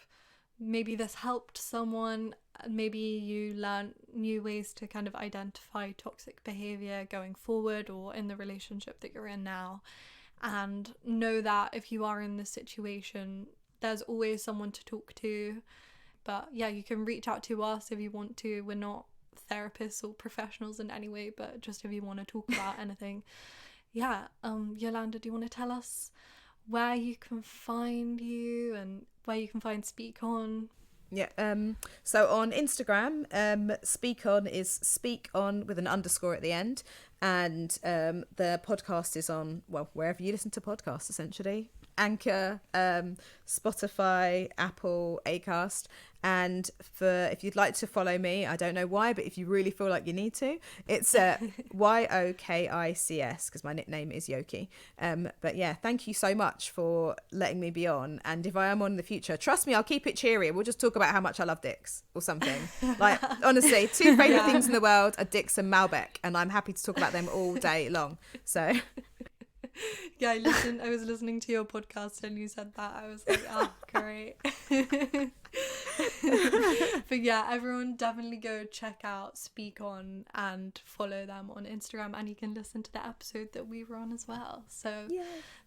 Speaker 2: maybe this helped someone. Maybe you learned new ways to kind of identify toxic behavior going forward, or in the relationship that you're in now, and know that if you are in this situation, there's always someone to talk to. But yeah, you can reach out to us if you want to. We're not therapists or professionals in any way, but just if you want to talk about anything. Yeah, Yolanda, do you want to tell us where you can find you and where you can find Speak On?
Speaker 1: Yeah, so on Instagram, Speak On is Speak On with an underscore at the end, and the podcast is on, well, wherever you listen to podcasts, essentially. Anchor, Spotify, Apple, Acast. And if you'd like to follow me, I don't know why, but if you really feel like you need to, it's YOKICS, because my nickname is Yoki. But yeah, thank you so much for letting me be on. And if I am on in the future, trust me, I'll keep it cheery. We'll just talk about how much I love dicks or something. Honestly, two favourite things in the world are dicks and Malbec, and I'm happy to talk about them all day long. So
Speaker 2: yeah, I was listening to your podcast and you said that. I was like, oh, great. But yeah, everyone definitely go check out Speak On and follow them on Instagram, and you can listen to the episode that we were on as well. So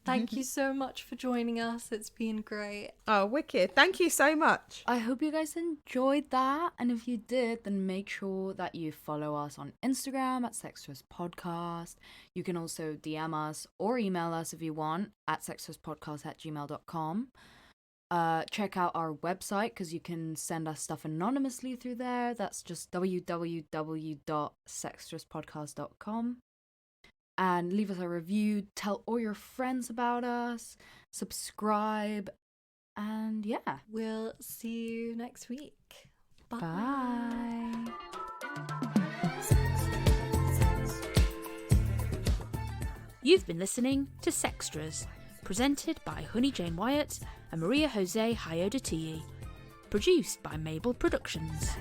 Speaker 2: thank you so much for joining us. It's been great.
Speaker 1: Oh, wicked. Thank you so much.
Speaker 3: I hope you guys enjoyed that, and if you did, then make sure that you follow us on Instagram at Sextras Podcast. You can also DM us or email us if you want at sextraspodcast@gmail.com. Check out our website because you can send us stuff anonymously through there. That's just www.sextraspodcast.com. And leave us a review, tell all your friends about us, subscribe, and yeah.
Speaker 2: We'll see you next week. Bye.
Speaker 3: Bye.
Speaker 4: You've been listening to Sextras, presented by Honey Jane Wyatt and Maria Jose Hayodatiyi, produced by Mabel Productions.